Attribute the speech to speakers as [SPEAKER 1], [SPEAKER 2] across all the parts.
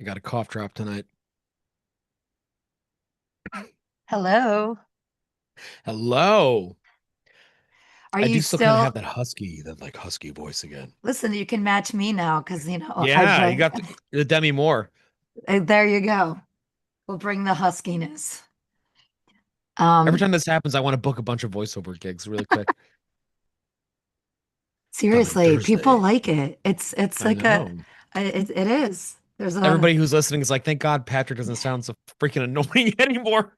[SPEAKER 1] I got a cough drop tonight.
[SPEAKER 2] Hello.
[SPEAKER 1] Hello.
[SPEAKER 2] Are
[SPEAKER 1] I
[SPEAKER 2] you
[SPEAKER 1] do still kind of
[SPEAKER 2] still,
[SPEAKER 1] have that husky voice again.
[SPEAKER 2] listen, you can match me now because, I
[SPEAKER 1] Yeah, you
[SPEAKER 2] bring,
[SPEAKER 1] got the Demi Moore.
[SPEAKER 2] there you go. We'll bring the huskiness.
[SPEAKER 1] Every
[SPEAKER 2] Um,
[SPEAKER 1] time this happens, I want to book a bunch of voiceover gigs really quick. Coming
[SPEAKER 2] Seriously, people
[SPEAKER 1] Thursday.
[SPEAKER 2] like it. It's
[SPEAKER 1] I
[SPEAKER 2] like
[SPEAKER 1] know.
[SPEAKER 2] it is. There's a,
[SPEAKER 1] Everybody who's listening is like, thank God Patrick doesn't sound so freaking annoying anymore.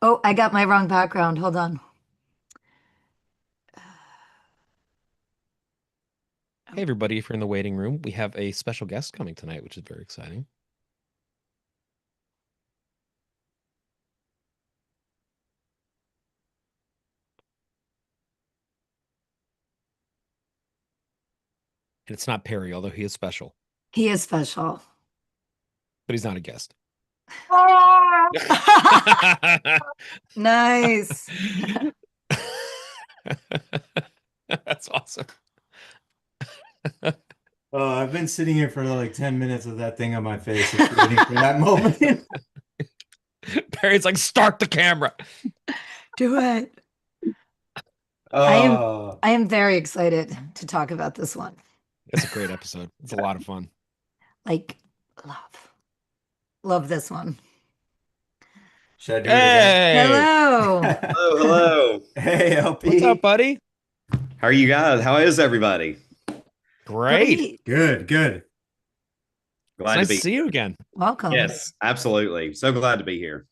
[SPEAKER 2] oh, I got my wrong background. Hold on.
[SPEAKER 1] Hey, everybody, if you're in the waiting room, we have a special guest coming tonight, which is very exciting. And it's not Perry, although he is special,
[SPEAKER 2] He is special.
[SPEAKER 1] but he's not a guest.
[SPEAKER 2] Nice.
[SPEAKER 1] That's awesome.
[SPEAKER 3] Oh, I've been sitting here for like 10 minutes with that thing on my face, just waiting for that moment.
[SPEAKER 1] Perry's like, start the camera.
[SPEAKER 2] Do it. I am
[SPEAKER 3] Oh,
[SPEAKER 2] I am very excited to talk about this one.
[SPEAKER 1] It's a great episode. It's a lot of fun.
[SPEAKER 2] Like, love. Love this one.
[SPEAKER 3] should I do it again?
[SPEAKER 1] Hey,
[SPEAKER 2] Hello.
[SPEAKER 4] Hello, hello.
[SPEAKER 3] Hey,
[SPEAKER 1] what's up,
[SPEAKER 3] LP.
[SPEAKER 1] buddy?
[SPEAKER 4] How are you guys? How is everybody?
[SPEAKER 1] Great.
[SPEAKER 2] Great.
[SPEAKER 3] Good, good.
[SPEAKER 1] It's
[SPEAKER 4] Glad to
[SPEAKER 1] nice to
[SPEAKER 4] be.
[SPEAKER 1] see you again.
[SPEAKER 2] Welcome.
[SPEAKER 4] Yes, absolutely. So glad to be here.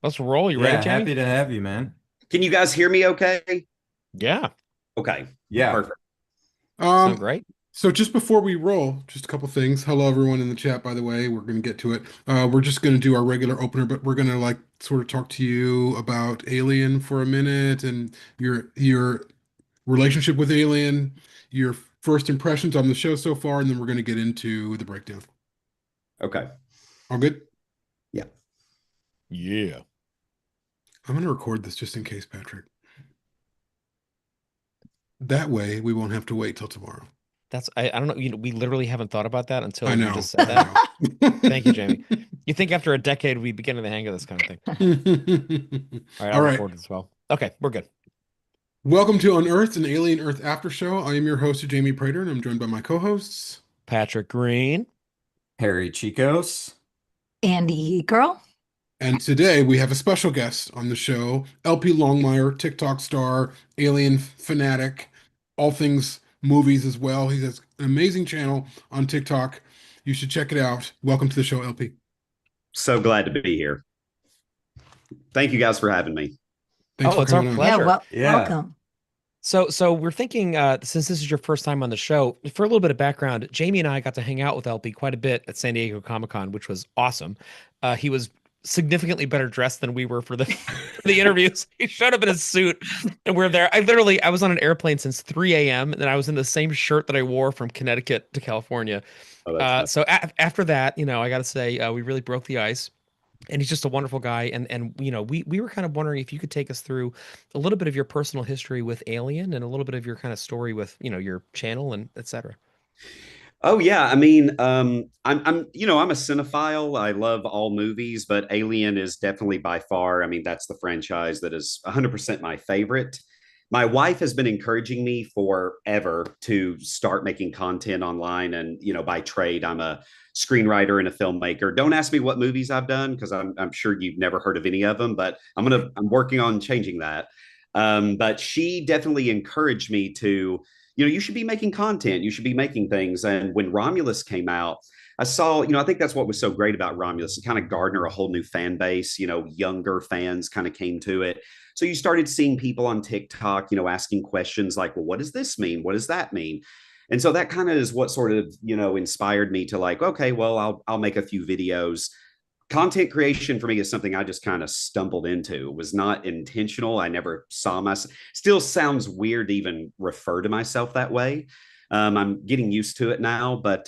[SPEAKER 1] Let's roll. You ready,
[SPEAKER 3] Yeah,
[SPEAKER 1] Jamie?
[SPEAKER 3] happy to have you, man.
[SPEAKER 4] Can you guys hear me okay?
[SPEAKER 1] Yeah.
[SPEAKER 4] Okay,
[SPEAKER 3] Yeah.
[SPEAKER 4] perfect.
[SPEAKER 1] Sound
[SPEAKER 5] Um,
[SPEAKER 1] great?
[SPEAKER 5] so just before we roll, just a couple things. Hello, everyone in the chat, by the way. We're going to get to it. We're just going to do our regular opener, but we're going to like sort of talk to you about Alien for a minute and your relationship with Alien, your first impressions on the show so far, and then we're going to get into the breakdown.
[SPEAKER 4] Okay.
[SPEAKER 5] All good?
[SPEAKER 4] Yeah.
[SPEAKER 1] Yeah.
[SPEAKER 5] I'm going to record this just in case, Patrick. That way we won't have to wait till tomorrow.
[SPEAKER 1] I don't know. We literally haven't thought about that
[SPEAKER 5] I
[SPEAKER 1] until you
[SPEAKER 5] know.
[SPEAKER 1] just said that. Thank you, Jamie.
[SPEAKER 5] I
[SPEAKER 1] You think after a decade we begin to the hang of this kind of thing.
[SPEAKER 5] know.
[SPEAKER 1] All right,
[SPEAKER 5] All
[SPEAKER 1] I'll
[SPEAKER 5] right.
[SPEAKER 1] record it as well. Okay, we're good.
[SPEAKER 5] Welcome to Unearthed, an Alien Earth after show. I am your host, Jamie Prater, and I'm joined by my co-hosts.
[SPEAKER 1] Patrick Green.
[SPEAKER 3] Harry Chicos.
[SPEAKER 2] Andy girl.
[SPEAKER 5] And today we have a special guest on the show, LP Longmire, TikTok star, Alien fanatic, all things movies as well. He has an amazing channel on TikTok. You should check it out. Welcome to the show, LP.
[SPEAKER 4] So glad to be here. Thank you guys for having me.
[SPEAKER 5] Thanks
[SPEAKER 1] Oh,
[SPEAKER 5] for
[SPEAKER 1] it's our
[SPEAKER 5] coming on.
[SPEAKER 2] Yeah,
[SPEAKER 1] pleasure.
[SPEAKER 3] Yeah.
[SPEAKER 2] welcome.
[SPEAKER 1] So we're thinking, since this is your first time on the show, for a little bit of background, Jamie and I got to hang out with LP quite a bit at San Diego Comic-Con, which was awesome. He was significantly better dressed than we were for the for the interviews. He showed up in a suit, and we're there. I was on an airplane since 3 a.m. and then I was in the same shirt that I wore from Connecticut to California.
[SPEAKER 4] Oh, that's fun.
[SPEAKER 1] After that, I got to say, we really broke the ice. And he's just a wonderful guy. And we were kind of wondering if you could take us through a little bit of your personal history with Alien and a little bit of your kind of story with, your channel and etc.
[SPEAKER 4] Oh yeah, I mean, I'm a cinephile. I love all movies, but Alien is definitely by far. I mean, that's the franchise that is 100% my favorite. My wife has been encouraging me forever to start making content online, and by trade, I'm a screenwriter and a filmmaker. Don't ask me what movies I've done because I'm sure you've never heard of any of them, but I'm working on changing that. But she definitely encouraged me to you should be making content, you should be making things. And when Romulus came out, I saw, I think that's what was so great about Romulus. It kind of garnered a whole new fan base, younger fans kind of came to it. So you started seeing people on TikTok, asking questions like, well, what does this mean? What does that mean? And so that kind of is what sort of, inspired me to like, okay, well, I'll make a few videos. Content creation for me is something I just kind of stumbled into. It was not intentional. I never saw myself. Still sounds weird to even refer to myself that way. I'm getting used to it now, but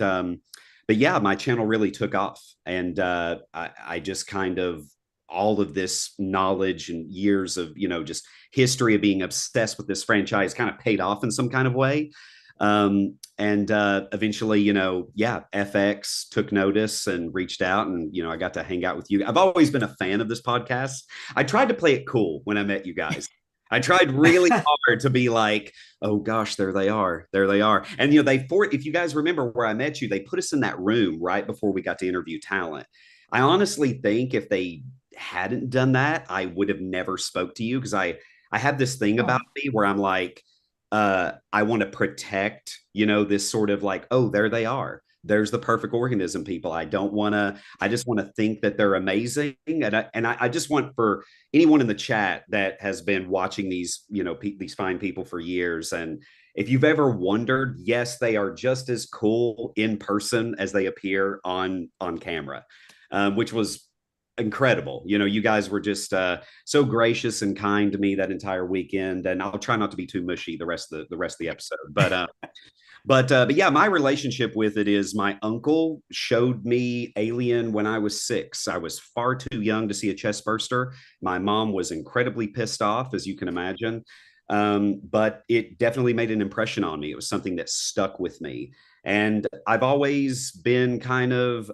[SPEAKER 4] yeah, my channel really took off, and I just kind of all of this knowledge and years of just history of being obsessed with this franchise kind of paid off in some kind of way. And eventually, yeah, FX took notice and reached out, and I got to hang out with you. I've always been a fan of this podcast. I tried to play it cool when I met you guys. I tried really hard to be like, oh gosh, there they are, there they are. And if you guys remember where I met you, they put us in that room right before we got to interview talent. I honestly think if they hadn't done that, I would have never spoke to you, because I have this thing about me where I'm like, I want to protect, this sort of like, oh, there they are. There's the perfect organism, people. I don't want to, I just want to think that they're amazing. And I just want for anyone in the chat that has been watching these, these fine people for years. And if you've ever wondered, yes, they are just as cool in person as they appear on camera, which was incredible. You guys were just so gracious and kind to me that entire weekend, and I'll try not to be too mushy the rest of the episode. But yeah, my relationship with it is my uncle showed me Alien when I was 6. I was far too young to see a chest burster. My mom was incredibly pissed off, as you can imagine. But it definitely made an impression on me. It was something that stuck with me. And I've always been kind of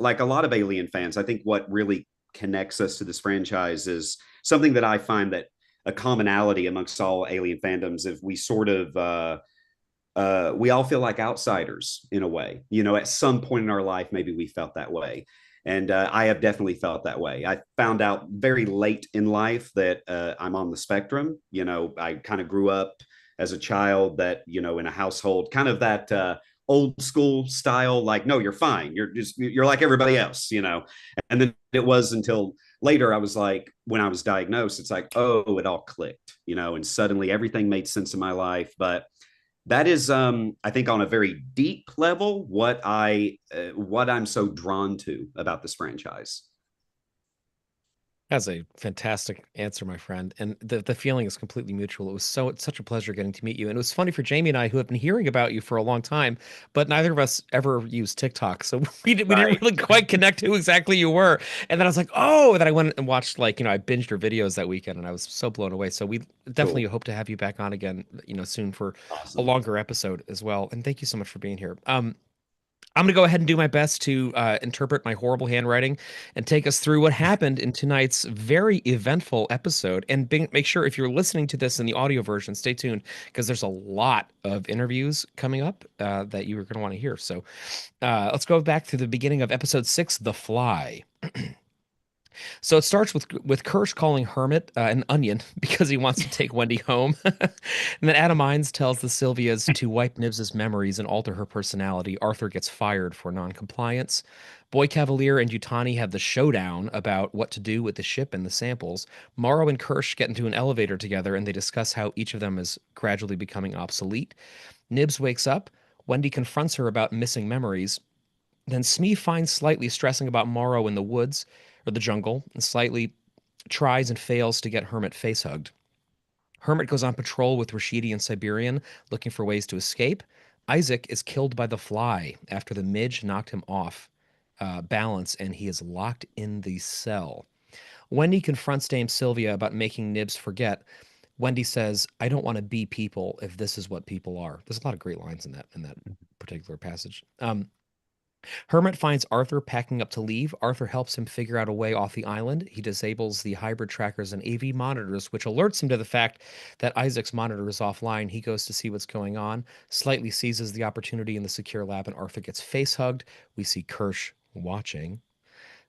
[SPEAKER 4] like a lot of Alien fans. I think what really connects us to this franchise is something that I find that a commonality amongst all Alien fandoms, if we sort of we all feel like outsiders in a way. At some point in our life, maybe we felt that way. And I have definitely felt that way. I found out very late in life that I'm on the spectrum. I kind of grew up as a child that, in a household, kind of that old school style, like, no, you're fine. You're like everybody else. And then it was until later, I was like, when I was diagnosed, it's like, oh, it all clicked, and suddenly everything made sense in my life. But that is, I think, on a very deep level, what I'm so drawn to about this franchise.
[SPEAKER 1] That's a fantastic answer, my friend. And the feeling is completely mutual. It's such a pleasure getting to meet you. And it was funny for Jamie and I, who have been hearing about you for a long time, but neither of us ever used TikTok. So we didn't really quite connect who exactly you were. And then I was like, oh, and then I went and watched, like, I binged your videos that weekend, and I was so blown away. So we definitely hope to have you back on again, soon, for a
[SPEAKER 4] Awesome.
[SPEAKER 1] longer episode as well. And thank you so much for being here. I'm going to go ahead and do my best to interpret my horrible handwriting and take us through what happened in tonight's very eventful episode. And make sure, if you're listening to this in the audio version, stay tuned, because there's a lot of interviews coming up that you are going to want to hear. So let's go back to the beginning of episode 6, The Fly. So it starts with Kirsch calling Hermit an onion because he wants to take Wendy home. And then Adam Ines tells the Sylvias to wipe Nibs's memories and alter her personality. Arthur gets fired for noncompliance. Boy Cavalier and Yutani have the showdown about what to do with the ship and the samples. Morrow and Kirsch get into an elevator together, and they discuss how each of them is gradually becoming obsolete. Nibs wakes up. Wendy confronts her about missing memories. Then Smee finds Slightly stressing about Morrow in the woods, or the jungle, and Slightly tries and fails to get Hermit face-hugged. Hermit goes on patrol with Rashidi and Siberian, looking for ways to escape. Isaac is killed by the fly after the midge knocked him off balance, and he is locked in the cell. Wendy confronts Dame Sylvia about making Nibs forget. Wendy says, "I don't want to be people if this is what people are." There's a lot of great lines in that particular passage. Hermit finds Arthur packing up to leave. Arthur helps him figure out a way off the island. He disables the hybrid trackers and AV monitors, which alerts him to the fact that Isaac's monitor is offline. He goes to see what's going on, Slightly seizes the opportunity in the secure lab, and Arthur gets face-hugged. We see Kirsch watching.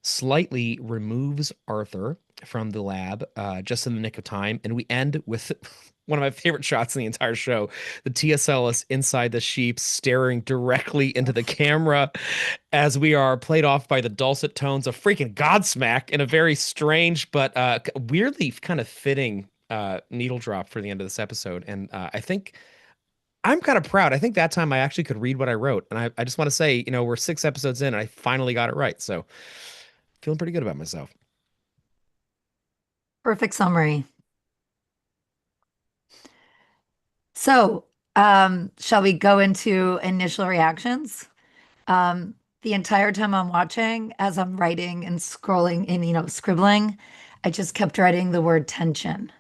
[SPEAKER 1] Slightly removes Arthur from the lab just in the nick of time, and we end with one of my favorite shots in the entire show. The TSLS inside the sheep staring directly into the camera as we are played off by the dulcet tones of freaking Godsmack in a very strange but weirdly kind of fitting needle drop for the end of this episode. And I think I'm kind of proud. I think that time I actually could read what I wrote. And I just want to say, we're 6 episodes in, and I finally got it right. So feeling pretty good about myself.
[SPEAKER 2] Perfect summary. So, shall we go into initial reactions? The entire time I'm watching, as I'm writing and scrolling and, scribbling, I just kept writing the word tension.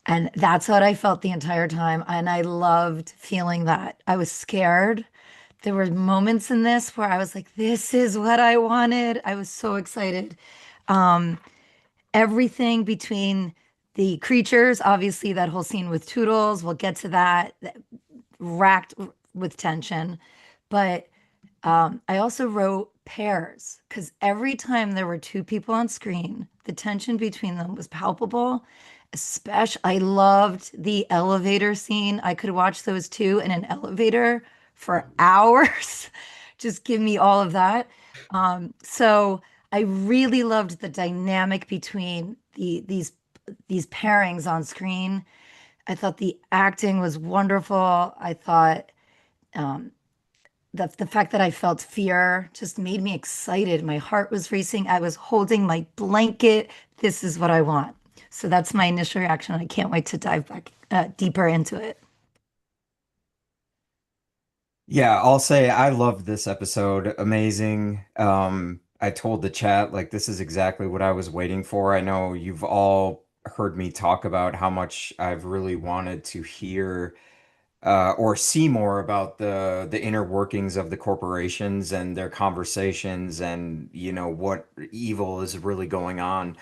[SPEAKER 2] And that's what I felt the entire time. And I loved feeling that. I was scared. There were moments in this where I was like, this is what I wanted. I was so excited. Um, Everything between the creatures, obviously, that whole scene with Toodles, we'll get to that, racked with tension. But I also wrote pairs because every time there were two people on screen, the tension between them was palpable. Especially, I loved the elevator scene. I could watch those two in an elevator for hours. Just give me all of that. So I really loved the dynamic between these pairings on screen. I thought the acting was wonderful. I thought um, the fact that I felt fear just made me excited. My heart was racing. I was holding my blanket. This is what I want. So that's my initial reaction. I can't wait to dive back deeper into it.
[SPEAKER 3] Yeah, I'll say I loved this episode. Amazing. I told the chat like this is exactly what I was waiting for. I know you've all heard me talk about how much I've really wanted to hear or see more about the inner workings of the corporations and their conversations and what evil is really going on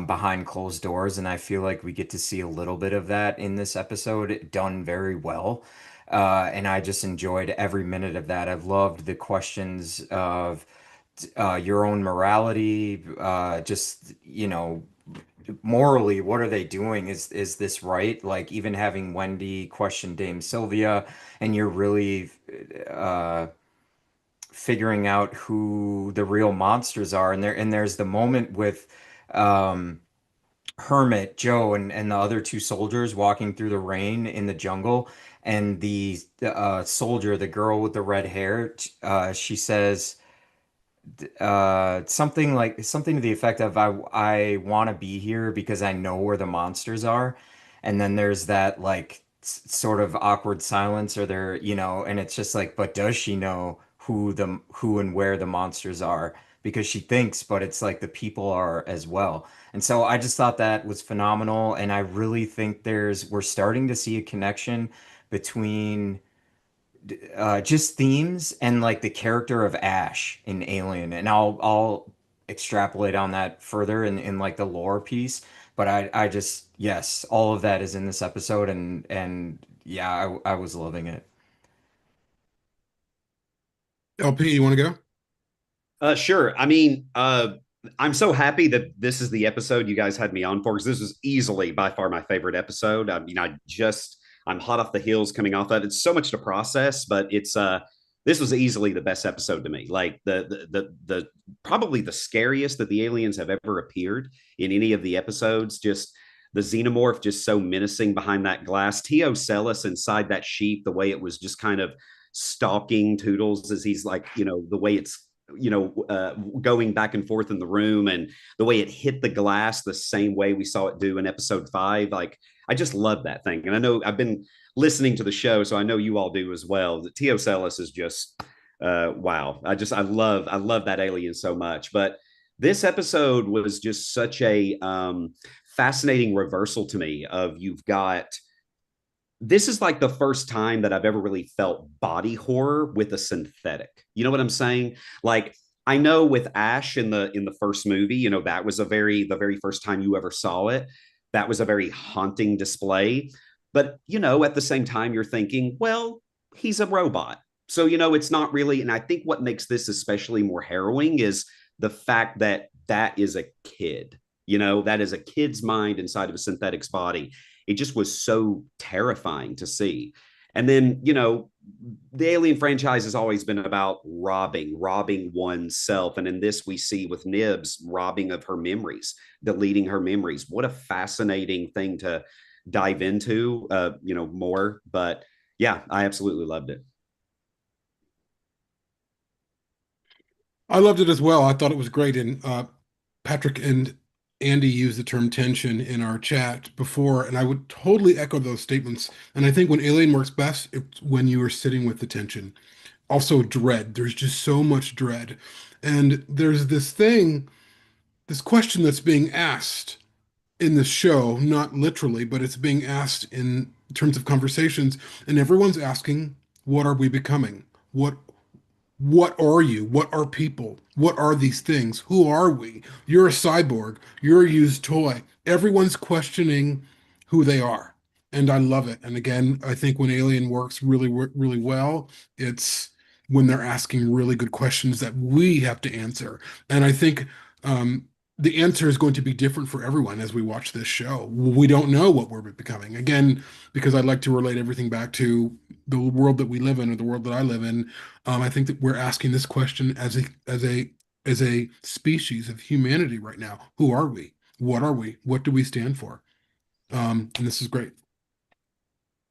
[SPEAKER 3] behind closed doors. And I feel like we get to see a little bit of that in this episode, done very well. And I just enjoyed every minute of that. I've loved the questions of your own morality, just morally, what are they doing? Is this right? Like even having Wendy question Dame Sylvia, and you're really figuring out who the real monsters are. And there's the moment with um, Hermit, Joe, and the other two soldiers walking through the rain in the jungle, and the soldier, the girl with the red hair, she says something to the effect of I want to be here because I know where the monsters are. And then there's that like sort of awkward silence or there, and it's just like, but does she know who and where the monsters are? Because she thinks, but it's like the people are as well. And so I just thought that was phenomenal. And I really think we're starting to see a connection between just themes and like the character of Ash in Alien, and I'll extrapolate on that further in like the lore piece. But I just yes, all of that is in this episode, and yeah, I was loving it.
[SPEAKER 5] LP, you want to go?
[SPEAKER 4] Sure. I'm so happy that this is the episode you guys had me on for because this was easily by far my favorite episode. I'm hot off the heels coming off of it. It's so much to process, but this was easily the best episode to me. Like the probably the scariest that the aliens have ever appeared in any of the episodes. Just the xenomorph just so menacing behind that glass. Tio Celis inside that sheep, the way it was just kind of stalking Toodles as he's like, the way it's going back and forth in the room and the way it hit the glass the same way we saw it do in episode 5. Like, I just love that thing. And I know I've been listening to the show, so I know you all do as well. The Tio Celis is just wow. I love that alien so much. But this episode was just such a fascinating reversal to me of you've got this is like the first time that I've ever really felt body horror with a synthetic. You know what I'm saying? Like I know with Ash in the first movie, that was the very first time you ever saw it. That was a very haunting display. But at the same time, you're thinking, well, he's a robot. So, it's not really. And I think what makes this especially more harrowing is the fact that that is a kid. That is a kid's mind inside of a synthetic's body. It just was so terrifying to see. And then, the Alien franchise has always been about robbing oneself. And in this, we see with Nibs robbing of her memories, deleting her memories. What a fascinating thing to dive into, more. But yeah, I absolutely loved it.
[SPEAKER 5] I loved it as well. I thought it was great. And Patrick and Andy used the term tension in our chat before, and I would totally echo those statements. And I think when Alien works best, it's when you are sitting with the tension. Also, dread. There's just so much dread. And there's this question that's being asked in the show, not literally, but it's being asked in terms of conversations, and everyone's asking, what are we becoming? What are you? What are people? What are these things? Who are we? You're a cyborg. You're a used toy. Everyone's questioning who they are. And I love it. And again, I think when Alien works really well, it's when they're asking really good questions that we have to answer. And I think um, the answer is going to be different for everyone as we watch this show. We don't know what we're becoming. Again, because I like to relate everything back to the world that we live in or the world that I live in. I think that we're asking this question as a species of humanity right now. Who are we? What are we? What do we stand for? And this is great.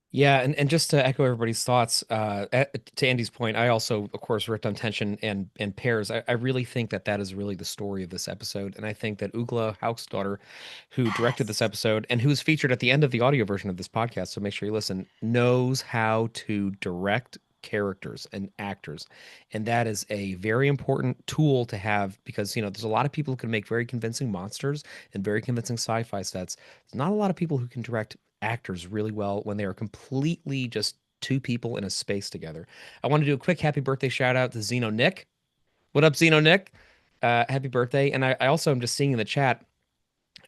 [SPEAKER 1] Yeah, and just to echo everybody's thoughts, to Andy's point, I also, of course, worked on tension and pairs. I really think that that is really the story of this episode, and I think that Ugla Hauk's who directed
[SPEAKER 2] Yes.
[SPEAKER 1] this episode and who's featured at the end of the audio version of this podcast, so make sure you listen, knows how to direct characters and actors, and that is a very important tool to have because there's a lot of people who can make very convincing monsters and very convincing sci-fi sets. There's not a lot of people who can direct actors really well when they are completely just two people in a space together. I want to do a quick happy birthday shout out to Zeno Nick. What up, Zeno Nick? Happy birthday. And I also am just seeing in the chat,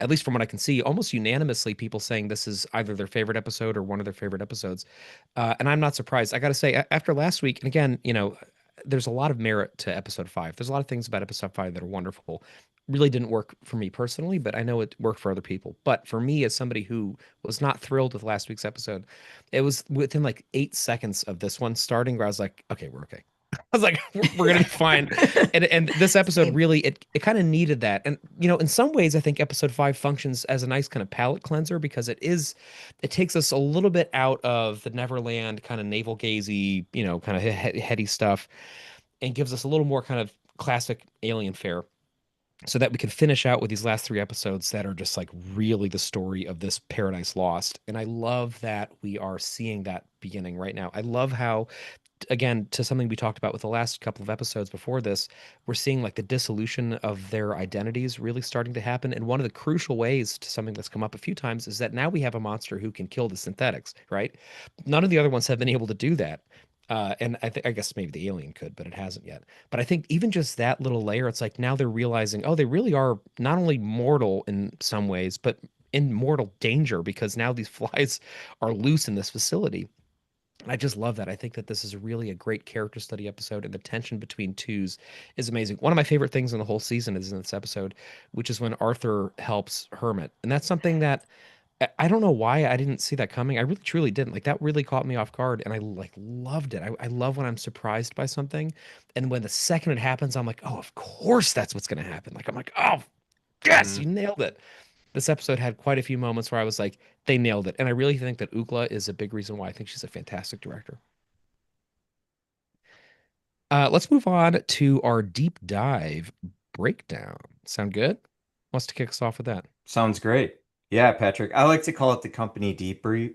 [SPEAKER 1] at least from what I can see, almost unanimously people saying this is either their favorite episode or one of their favorite episodes. And I'm not surprised. I got to say, after last week, and again, there's a lot of merit to episode five. There's a lot of things about episode five that are wonderful. Really didn't work for me personally, but I know it worked for other people. But for me, as somebody who was not thrilled with last week's episode, it was within like 8 seconds of this one starting where I was like, okay, we're okay. I was like, we're gonna be fine. And this episode
[SPEAKER 2] Same.
[SPEAKER 1] really it kind of needed that. And in some ways, I think episode five functions as a nice kind of palate cleanser because it takes us a little bit out of the Neverland kind of navel gazy, kind of heady stuff, and gives us a little more kind of classic alien fare so that we can finish out with these last three episodes that are just like really the story of this Paradise Lost. And I love that we are seeing that beginning right now. I love how, again, to something we talked about with the last couple of episodes before this, we're seeing like the dissolution of their identities really starting to happen. And one of the crucial ways to something that's come up a few times is that now we have a monster who can kill the synthetics, right? None of the other ones have been able to do that. And I guess maybe the alien could, but it hasn't yet. But I think even just that little layer, it's like now they're realizing, oh, they really are not only mortal in some ways, but in mortal danger because now these flies are loose in this facility. I just love that. I think that this is really a great character study episode, and the tension between twos is amazing. One of my favorite things in the whole season is in this episode, which is when Arthur helps Hermit, and that's something that I don't know why I didn't see that coming. I really truly didn't. Like that really caught me off guard, and I like loved it. I love when I'm surprised by something, and when the second it happens, I'm like, oh, of course that's what's gonna happen. Like I'm like, oh, yes,
[SPEAKER 3] Mhm.
[SPEAKER 1] you nailed it. This episode had quite a few moments where I was like, they nailed it. And I really think that Ugla is a big reason why I think she's a fantastic director. Let's move on to our deep dive breakdown. Sound good? Wants to kick us off with that?
[SPEAKER 3] Sounds great. Yeah, Patrick. I like to call it the company debrief.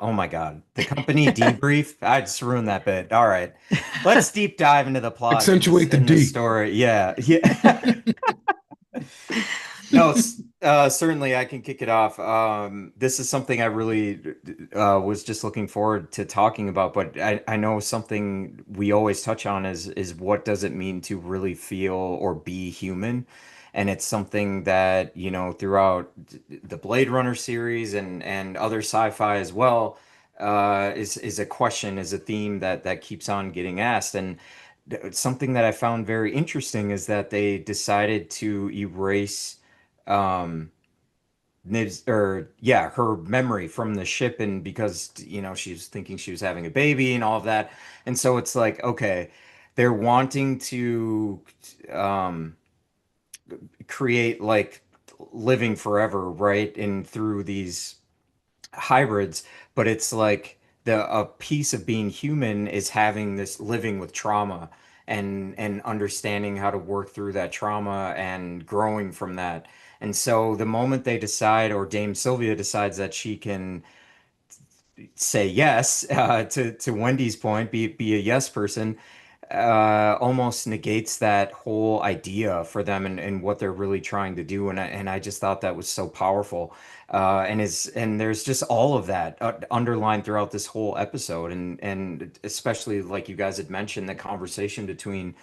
[SPEAKER 3] Oh my God, the company debrief. I just ruined that bit. All right, let's deep dive into the plot in this
[SPEAKER 5] Accentuate the
[SPEAKER 3] in this
[SPEAKER 5] D.
[SPEAKER 3] story. Yeah, yeah. No, certainly I can kick it off. This is something I really was just looking forward to talking about, but I know something we always touch on is what does it mean to really feel or be human? And it's something that, throughout the Blade Runner series and other sci-fi as well, is a question, is a theme that keeps on getting asked. And something that I found very interesting is that they decided to erase um Nibs or yeah, her memory from the ship, and because she was thinking she was having a baby and all of that. And so it's like, okay, they're wanting to um create like living forever, right? And through these hybrids, but it's like a piece of being human is having this living with trauma and understanding how to work through that trauma and growing from that. And so the moment they decide, or Dame Sylvia decides that she can say yes, to Wendy's point, be a yes person, almost negates that whole idea for them and what they're really trying to do. And I just thought that was so powerful. And there's just all of that underlined throughout this whole episode, and especially like you guys had mentioned, the conversation between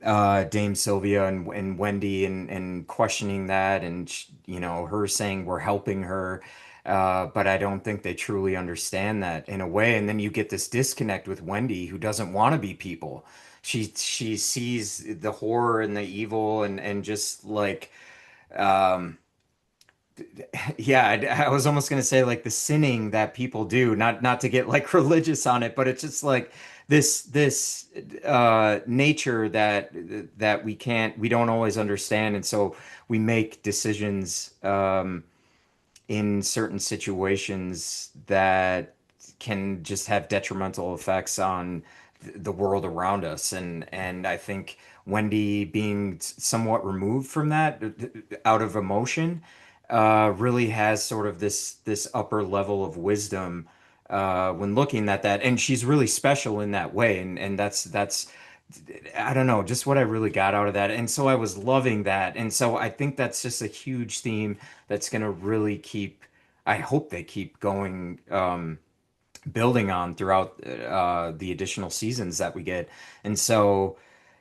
[SPEAKER 3] Dame Sylvia and Wendy, and questioning that, and her saying we're helping her, but I don't think they truly understand that in a way. And then you get this disconnect with Wendy, who doesn't want to be people. She sees the horror and the evil, and just like, um, yeah, I was almost gonna say like the sinning that people do, not to get like religious on it, but it's just like this nature that we don't always understand, and so we make decisions in certain situations that can just have detrimental effects on the world around us. And I think Wendy being somewhat removed from that, out of emotion, really has sort of this upper level of wisdom when looking at that, and she's really special in that way. And that's I don't know, just what I really got out of that. And so I was loving that. And so I think that's just a huge theme that's going to really I hope they keep going, building on throughout the additional seasons that we get. And so,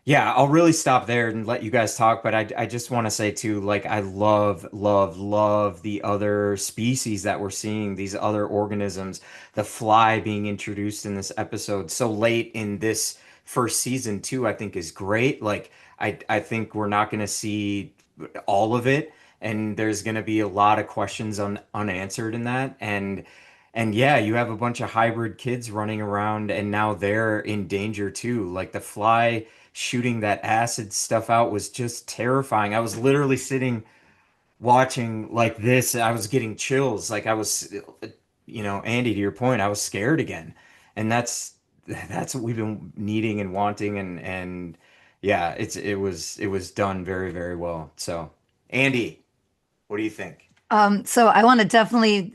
[SPEAKER 3] yeah, I'll really stop there and let you guys talk. But I just want to say too, like, I love, love, love the other species that we're seeing, these other organisms, the fly being introduced in this episode so late in this first season too, I think is great. Like, I think we're not going to see all of it. And there's going to be a lot of questions unanswered in that. And yeah, you have a bunch of hybrid kids running around, and now they're in danger too. Like the fly shooting that acid stuff out was just terrifying. I was literally sitting watching like this. I was getting chills. Like I was, Andy, to your point, I was scared again. And that's what we've been needing and wanting. And yeah, it was done very, very well. So, Andy, what do you think?
[SPEAKER 2] So I want to definitely,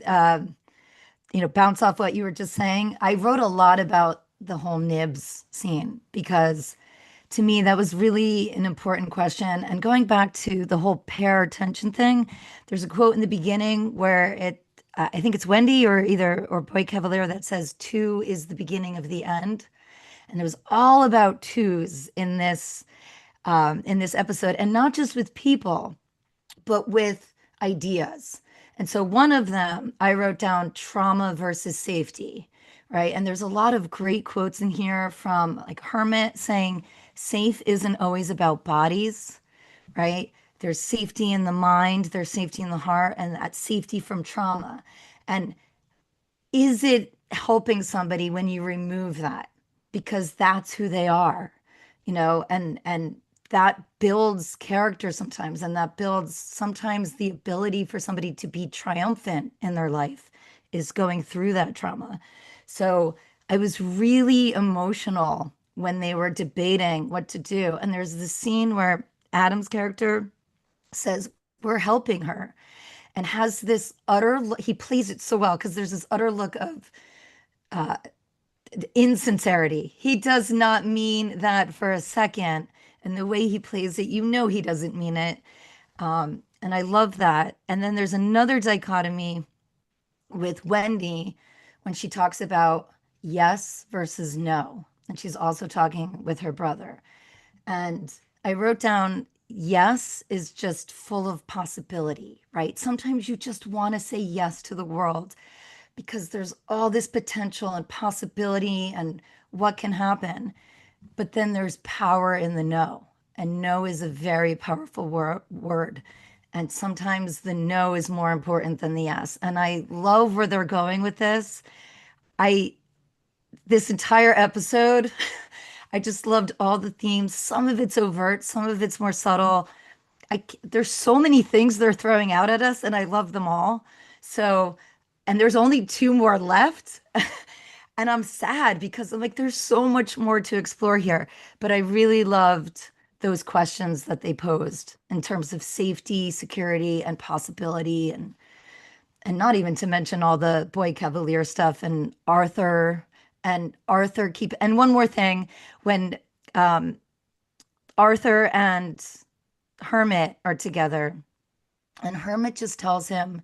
[SPEAKER 2] bounce off what you were just saying. I wrote a lot about the whole Nibs scene because to me that was really an important question. And going back to the whole pair tension thing, there's a quote in the beginning where I think it's Wendy or Boy Cavalier that says two is the beginning of the end. And it was all about twos in this episode, and not just with people, but with ideas. And so one of them, I wrote down trauma versus safety, right? And there's a lot of great quotes in here from like Hermit saying, safe isn't always about bodies, right? There's safety in the mind, there's safety in the heart, and that safety from trauma. And is it helping somebody when you remove that? Because that's who they are, and that builds character sometimes, and that builds sometimes the ability for somebody to be triumphant in their life is going through that trauma. So I was really emotional when they were debating what to do. And there's this scene where Adam's character says, we're helping her, and has this he plays it so well because there's this utter look of uh, insincerity. He does not mean that for a second. And the way he plays it, he doesn't mean it. And I love that. And then there's another dichotomy with Wendy when she talks about yes versus no. And she's also talking with her brother. And I wrote down yes is just full of possibility, right? Sometimes you just want to say yes to the world because there's all this potential and possibility and what can happen. But then there's power in the no. And no is a very powerful word. And sometimes the no is more important than the yes. And I love where they're going with this. I This entire episode, I just loved all the themes. Some of it's overt, some of it's more subtle. There's so many things they're throwing out at us, and I love them all. So, and there's only two more left. And I'm sad because I'm like, there's so much more to explore here. But I really loved those questions that they posed in terms of safety, security, and possibility, and not even to mention all the Boy Cavalier stuff and Arthur keep. And one more thing, when um, Arthur and Hermit are together, and Hermit just tells him,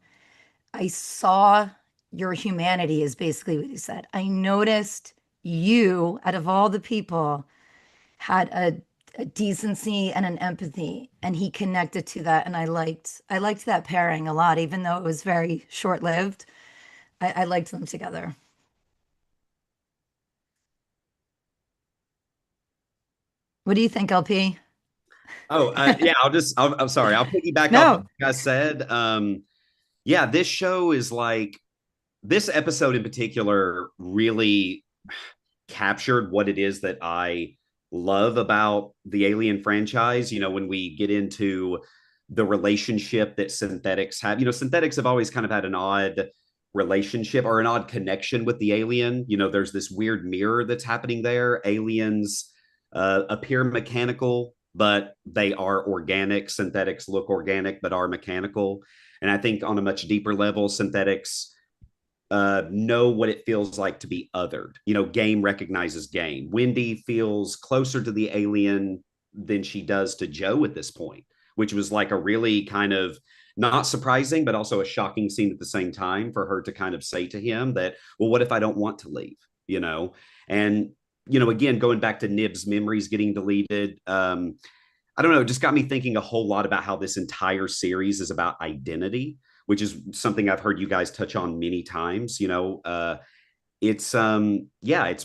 [SPEAKER 2] I saw your humanity, is basically what he said. I noticed you, out of all the people, had a decency and an empathy, and he connected to that. And I liked that pairing a lot, even though it was very short-lived. I liked them together. What do you think, LP?
[SPEAKER 4] Oh, yeah. I'm sorry. I'll piggyback off what
[SPEAKER 2] No.
[SPEAKER 4] you guys said. Yeah, this show is like this episode in particular really captured what it is that I love about the Alien franchise. When we get into the relationship that synthetics have, synthetics have always kind of had an odd relationship or an odd connection with the alien. There's this weird mirror that's happening there. Aliens appear mechanical, but they are organic. Synthetics look organic, but are mechanical. And I think on a much deeper level, synthetics know what it feels like to be othered. Game recognizes game. Wendy feels closer to the alien than she does to Joe at this point, which was like a really kind of not surprising, but also a shocking scene at the same time for her to kind of say to him that, well, what if I don't want to leave? And, again, going back to Nib's memories getting deleted, I don't know, it just got me thinking a whole lot about how this entire series is about identity, which is something I've heard you guys touch on many times. It's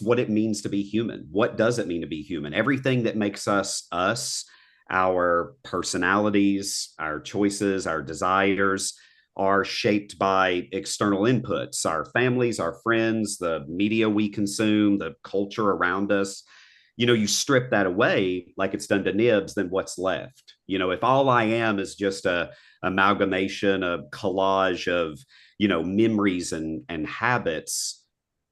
[SPEAKER 4] what it means to be human. What does it mean to be human? Everything that makes us us, our personalities, our choices, our desires are shaped by external inputs, our families, our friends, the media we consume, the culture around us. You strip that away like it's done to Nibs, then what's left? If all I am is just a amalgamation, a collage of, memories and habits,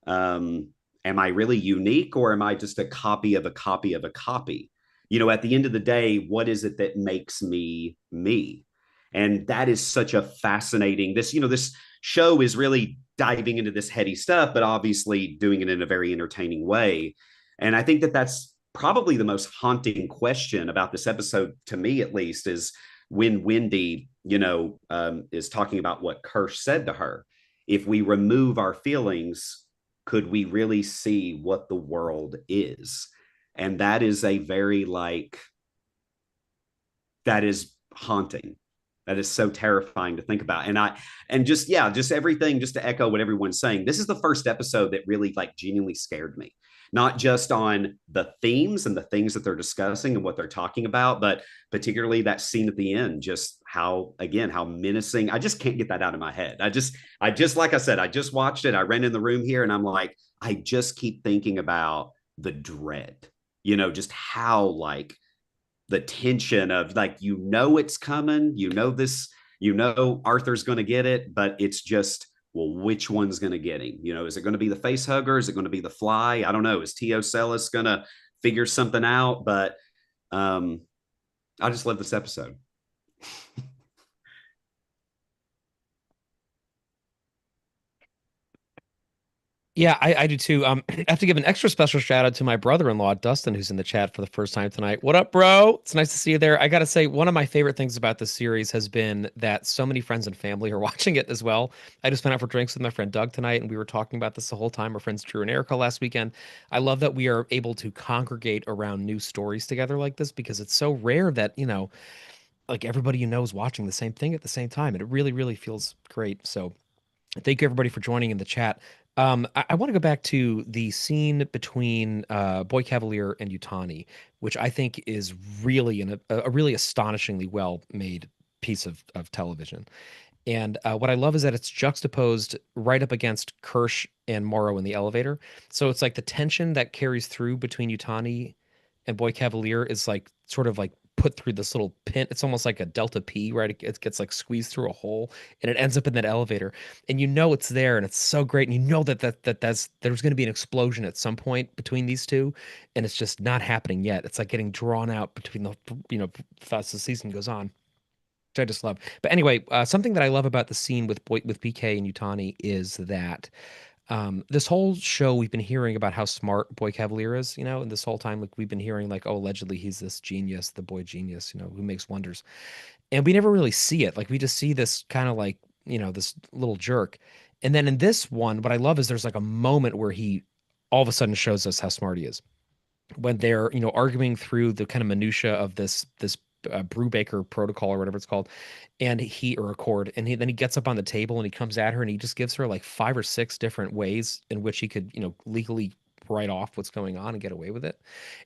[SPEAKER 4] am I really unique, or am I just a copy of a copy of a copy? At the end of the day, what is it that makes me me? And that is such a fascinating, this show is really diving into this heady stuff, but obviously doing it in a very entertaining way. And I think that that's probably the most haunting question about this episode, to me at least, is when Wendy, is talking about what Kirsch said to her. If we remove our feelings, could we really see what the world is? And that is a very that is haunting. That is so terrifying to think about. And just everything, just to echo what everyone's saying, this is the first episode that really genuinely scared me. Not just on the themes and the things that they're discussing and what they're talking about, but particularly that scene at the end, just how menacing. I just can't get that out of my head. Like I said, I just watched it. I ran in the room here and I'm like, I just keep thinking about the dread, just how the tension of it's coming, this, Arthur's going to get it, but it's just, well, which one's going to get him? Is it going to be the face hugger? Is it going to be the fly? I don't know. Is Tio Celis going to figure something out? But I just love this episode.
[SPEAKER 1] Yeah, I do too. I have to give an extra special shout out to my brother-in-law, Dustin, who's in the chat for the first time tonight. What up, bro? It's nice to see you there. I gotta say, one of my favorite things about this series has been that so many friends and family are watching it as well. I just went out for drinks with my friend Doug tonight, and we were talking about this the whole time. Our friends Drew and Erica last weekend. I love that we are able to congregate around new stories together like this because it's so rare that, everybody is watching the same thing at the same time. And it really, really feels great. So thank you everybody for joining in the chat. I want to go back to the scene between Boy Cavalier and Yutani, which I think is really a really astonishingly well made piece of television. And what I love is that it's juxtaposed right up against Kirsch and Morrow in the elevator. So it's like the tension that carries through between Yutani and Boy Cavalier is sort of put through this little pin. It's almost like a delta P, right? It gets squeezed through a hole and it ends up in that elevator. And it's there and it's so great. And there's going to be an explosion at some point between these two. And it's just not happening yet. It's getting drawn out between as the season goes on. Which I just love. But anyway, something that I love about the scene with PK and Yutani is that This whole show we've been hearing about how smart Boy Cavalier is, and this whole time like we've been hearing like, oh, allegedly he's this genius, the boy genius, who makes wonders. And we never really see it. Like we just see this kind of like, this little jerk. And then in this one, what I love is there's like a moment where he all of a sudden shows us how smart he is when they're arguing through the kind of minutia of this Brubaker protocol or whatever it's called, and he or Accord, and then he gets up on the table and he comes at her and he just gives her like five or six different ways in which he could legally write off what's going on and get away with it.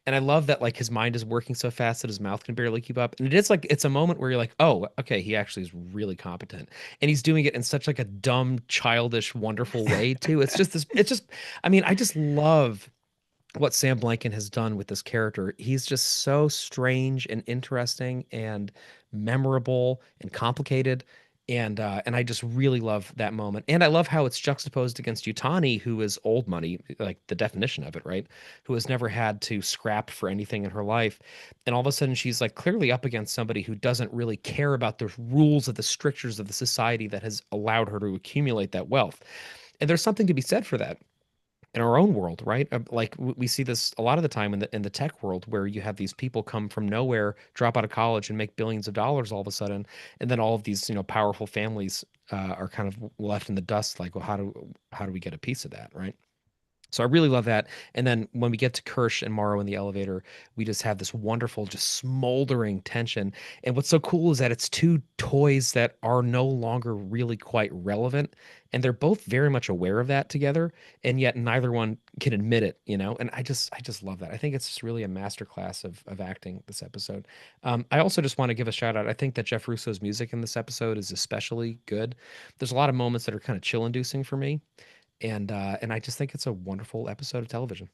[SPEAKER 1] And I love that like his mind is working so fast that his mouth can barely keep up. And it is like it's a moment where you're like, oh, okay, he actually is really competent. And he's doing it in such like a dumb, childish, wonderful way too. I mean, I just love what Sam Blanken has done with this character. He's just so strange and interesting and memorable and complicated. And I just really love that moment. And I love how it's juxtaposed against Yutani, who is old money, like the definition of it, right? Who has never had to scrap for anything in her life. And all of a sudden she's like clearly up against somebody who doesn't really care about the rules of the strictures of the society that has allowed her to accumulate that wealth. And there's something to be said for that in our own world, right? Like we see this a lot of the time in the tech world, where you have these people come from nowhere, drop out of college, and make billions of dollars all of a sudden, and then all of these powerful families are kind of left in the dust. Like, well, how do we get a piece of that, right? So I really love that. And then when we get to Kirsch and Morrow in the elevator, we just have this wonderful, just smoldering tension. And what's so cool is that it's two toys that are no longer really quite relevant. And they're both very much aware of that together. And yet neither one can admit it. And I just love that. I think it's just really a masterclass of acting this episode. I also just want to give a shout out. I think that Jeff Russo's music in this episode is especially good. There's a lot of moments that are kind of chill inducing for me, and I just think it's a wonderful episode of television.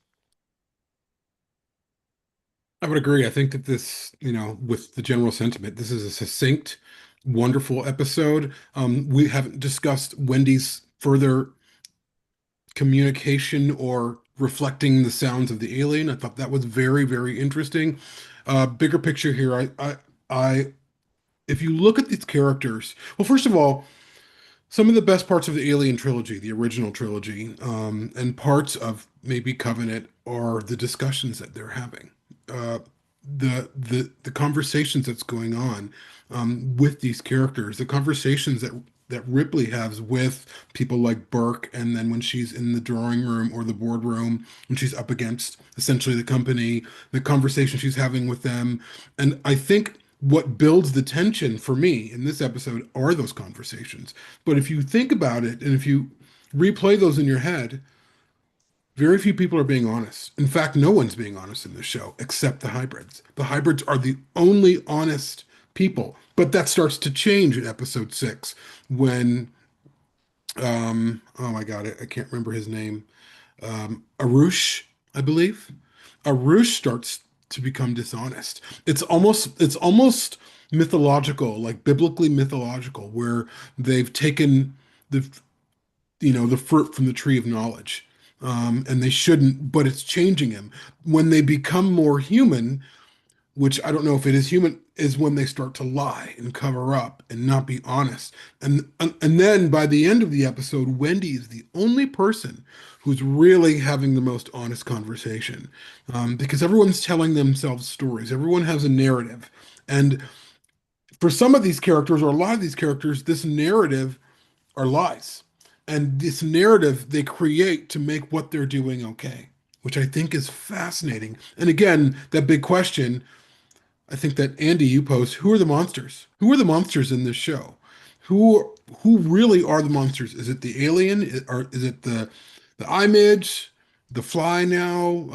[SPEAKER 5] I would agree. I think that this, with the general sentiment, this is a succinct, wonderful episode. We haven't discussed Wendy's further communication or reflecting the sounds of the alien. I thought that was very, very interesting. Bigger picture here, if you look at these characters, well, first of all, some of the best parts of the Alien trilogy, the original trilogy, and parts of maybe Covenant are the discussions that they're having, uh, the conversations that's going on with these characters, the conversations that Ripley has with people like Burke, and then when she's in the drawing room or the boardroom, when she's up against essentially the company, the conversation she's having with them, and I think what builds the tension for me in this episode are those conversations. But if you think about it and if you replay those in your head, very few people are being honest. In fact, no one's being honest in this show except the hybrids. The hybrids are the only honest people. But that starts to change in episode 6 when oh my God, I can't remember his name. Arush, I believe. Arush starts to become dishonest. It's almost mythological, like biblically mythological, where they've taken the the fruit from the tree of knowledge. And they shouldn't, but it's changing him. When they become more human, which I don't know if it is human, is when they start to lie and cover up and not be honest. And then by the end of the episode, Wendy is the only person who's really having the most honest conversation, because everyone's telling themselves stories. Everyone has a narrative, and for some of these characters, or a lot of these characters, this narrative are lies. And this narrative they create to make what they're doing okay, which I think is fascinating. And again, that big question, I think that Andy, you posed, who are the monsters? Who are the monsters in this show? Who really are the monsters? Is it the alien? Or is it the image, the fly now?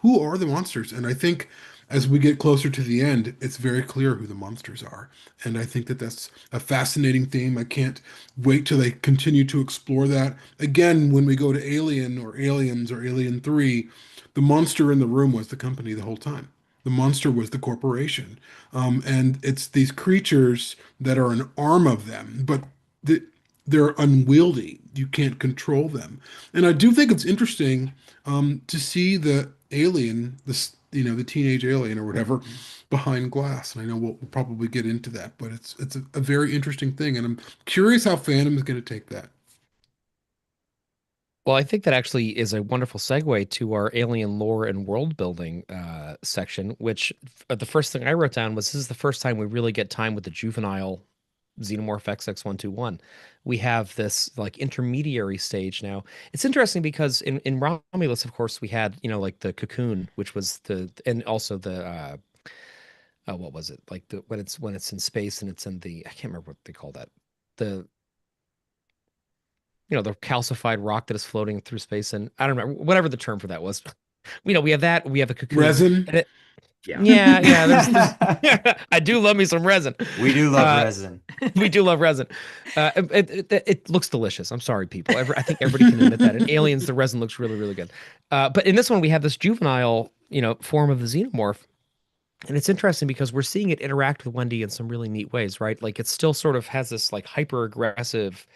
[SPEAKER 5] Who are the monsters? And I think as we get closer to the end, it's very clear who the monsters are. And I think that that's a fascinating theme. I can't wait till they continue to explore that. Again, when we go to Alien or Aliens or Alien 3, the monster in the room was the company the whole time. The monster was the corporation. And it's these creatures that are an arm of them, but they're unwieldy. You can't control them. And I do think it's interesting to see the alien, the teenage alien or whatever, behind glass. And I know we'll probably get into that, but it's a very interesting thing. And I'm curious how fandom is going to take that.
[SPEAKER 1] Well, I think that actually is a wonderful segue to our alien lore and world building section, which the first thing I wrote down was this is the first time we really get time with the juvenile Xenomorph XX121. We have this like intermediary stage now. It's interesting because in Romulus, of course, we had, like the cocoon, which was and also the what was it? Like the when it's in space and it's in the I can't remember what they call that. The the calcified rock that is floating through space, and I don't remember whatever the term for that was. We have that, we have a cocoon.
[SPEAKER 5] Resin.
[SPEAKER 1] And it,
[SPEAKER 4] Yeah.
[SPEAKER 1] yeah, there's I do love me some resin.
[SPEAKER 3] We do love
[SPEAKER 1] Uh,
[SPEAKER 3] resin.
[SPEAKER 1] we do love resin. It looks delicious. I'm sorry, people. I think everybody can admit that. In Aliens, the resin looks really, really good. But in this one, we have this juvenile, form of the xenomorph, and it's interesting because we're seeing it interact with Wendy in some really neat ways, right? Like it still sort of has this like hyper aggressive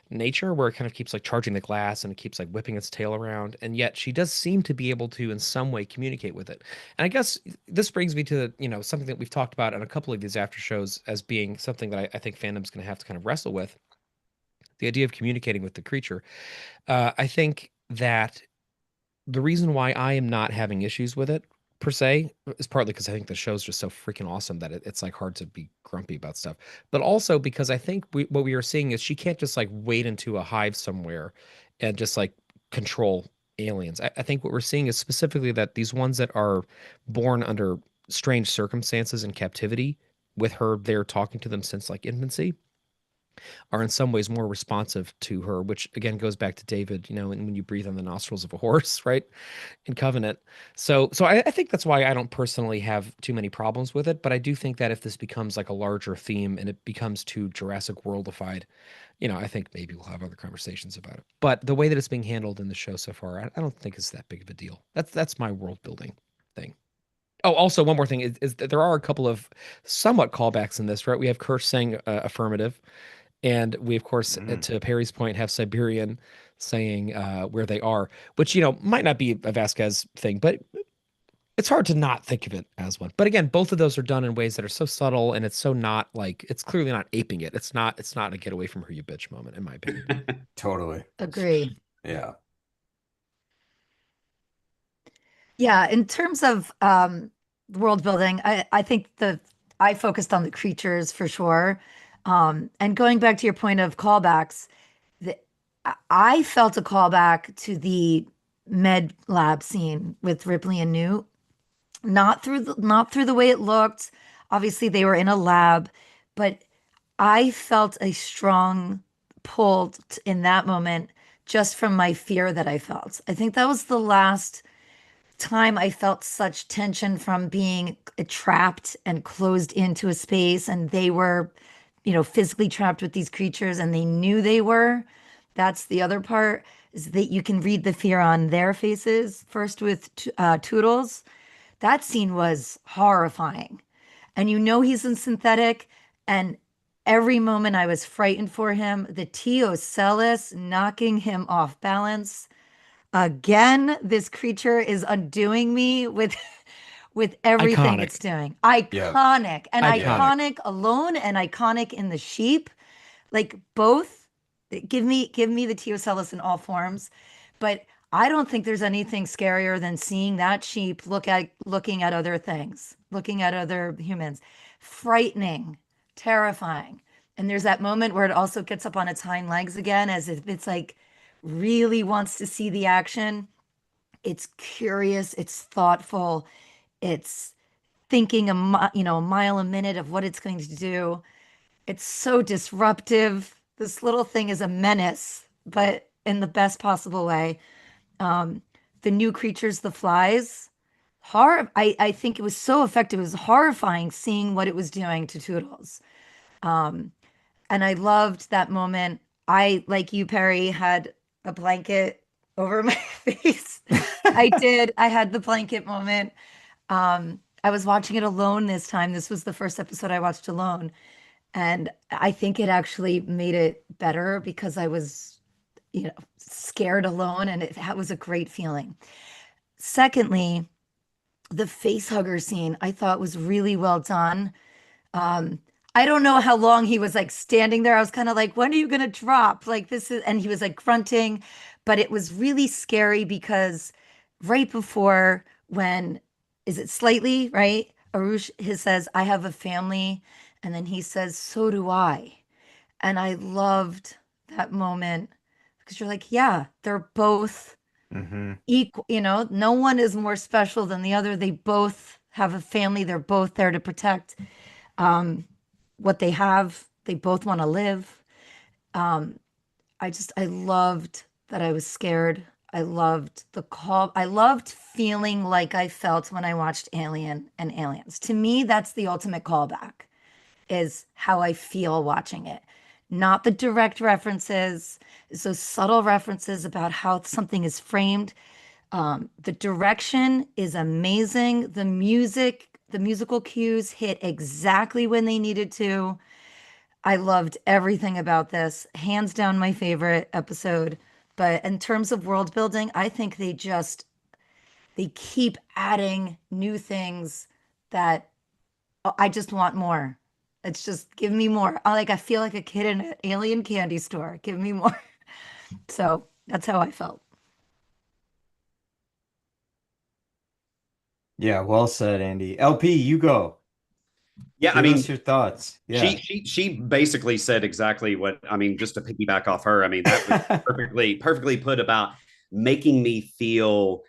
[SPEAKER 1] nature where it kind of keeps like charging the glass and it keeps like whipping its tail around, and yet she does seem to be able to in some way communicate with it. And I guess this brings me to something that we've talked about on a couple of these after shows as being something that I think fandom's going to have to kind of wrestle with, the idea of communicating with the creature. I think that the reason why I am not having issues with it per se is partly because I think the show's just so freaking awesome that it's like hard to be grumpy about stuff. But also because I think what we are seeing is she can't just like wade into a hive somewhere and just like control aliens. I think what we're seeing is specifically that these ones that are born under strange circumstances in captivity, with her there talking to them since like infancy, are in some ways more responsive to her, which again goes back to David, and when you breathe on the nostrils of a horse, right? In Covenant. So I think that's why I don't personally have too many problems with it. But I do think that if this becomes like a larger theme and it becomes too Jurassic Worldified, I think maybe we'll have other conversations about it. But the way that it's being handled in the show so far, I don't think it's that big of a deal. That's my world building thing. Oh, also one more thing is that there are a couple of somewhat callbacks in this, right? We have Kirsch saying affirmative, and we, of course,
[SPEAKER 3] Mm.
[SPEAKER 1] to Perry's point, have Siberian saying where they are, which, might not be a Vasquez thing, but it's hard to not think of it as one. But again, both of those are done in ways that are so subtle, and it's so not like it's clearly not aping it. It's not a get away from her, you bitch moment, in my opinion.
[SPEAKER 3] Totally.
[SPEAKER 2] Agree.
[SPEAKER 3] Yeah.
[SPEAKER 2] Yeah, in terms of world building, I think I focused on the creatures for sure. And going back to your point of callbacks, the, I felt a callback to the med lab scene with Ripley and Newt. Not through the way it looked. Obviously, they were in a lab, but I felt a strong pull in that moment just from my fear that I felt. I think that was the last time I felt such tension from being trapped and closed into a space, and they were, physically trapped with these creatures, and they knew they were. That's the other part, is that you can read the fear on their faces. First with Toodles, that scene was horrifying, and he's in synthetic, and every moment I was frightened for him. The Teocellus knocking him off balance. Again, this creature is undoing me with with everything
[SPEAKER 1] Iconic.
[SPEAKER 2] it's doing.
[SPEAKER 3] Yeah.
[SPEAKER 2] Iconic and
[SPEAKER 3] Yeah.
[SPEAKER 1] Iconic.
[SPEAKER 2] iconic alone and iconic in the sheep. Like both, give me the Teocellus in all forms. But I don't think there's anything scarier than seeing that sheep looking at other things, looking at other humans. Frightening, terrifying. And there's that moment where it also gets up on its hind legs again, as if it's like really wants to see the action. It's curious, it's thoughtful, it's thinking a mile a minute of what it's going to do. It's so disruptive. This little thing is a menace, but in the best possible way. Um, the new creatures, the flies, I think it was so effective. It was horrifying seeing what it was doing to Toodles. Um, and I loved that moment. I, like you, Perry, had a blanket over my face. I did. I had the blanket moment. I was watching it alone this time. This was the first episode I watched alone. And I think it actually made it better because I was, scared alone, and it that was a great feeling. Secondly, the face hugger scene I thought was really well done. Um, I don't know how long he was like standing there. I was kind of like, when are you gonna drop? Like this is, and he was like grunting, But it was really scary because right before when, is it Slightly, right? Arush he says, I have a family. And then he says, so do I. And I loved that moment because you're like, yeah, they're both
[SPEAKER 3] Hmm.
[SPEAKER 2] equal, no one is more special than the other. They both have a family. They're both there to protect what they have. They both want to live. I loved that I was scared. I loved the call. I loved feeling like I felt when I watched Alien and Aliens. To me, that's the ultimate callback, is how I feel watching it. Not the direct references, it's those subtle references about how something is framed. The direction is amazing. The music, the musical cues hit exactly when they needed to. I loved everything about this. Hands down, my favorite episode. But in terms of world building, I think they keep adding new things that I just want more. It's just give me more. I feel like a kid in an alien candy store. Give me more. So that's how I felt.
[SPEAKER 3] Yeah, well said, Andy. LP, you go.
[SPEAKER 4] Yeah, I
[SPEAKER 3] Give
[SPEAKER 4] mean,
[SPEAKER 3] us your thoughts.
[SPEAKER 4] she
[SPEAKER 3] Yeah.
[SPEAKER 4] she she basically said exactly what I mean. Just to piggyback off her, I mean that was perfectly put about making me feel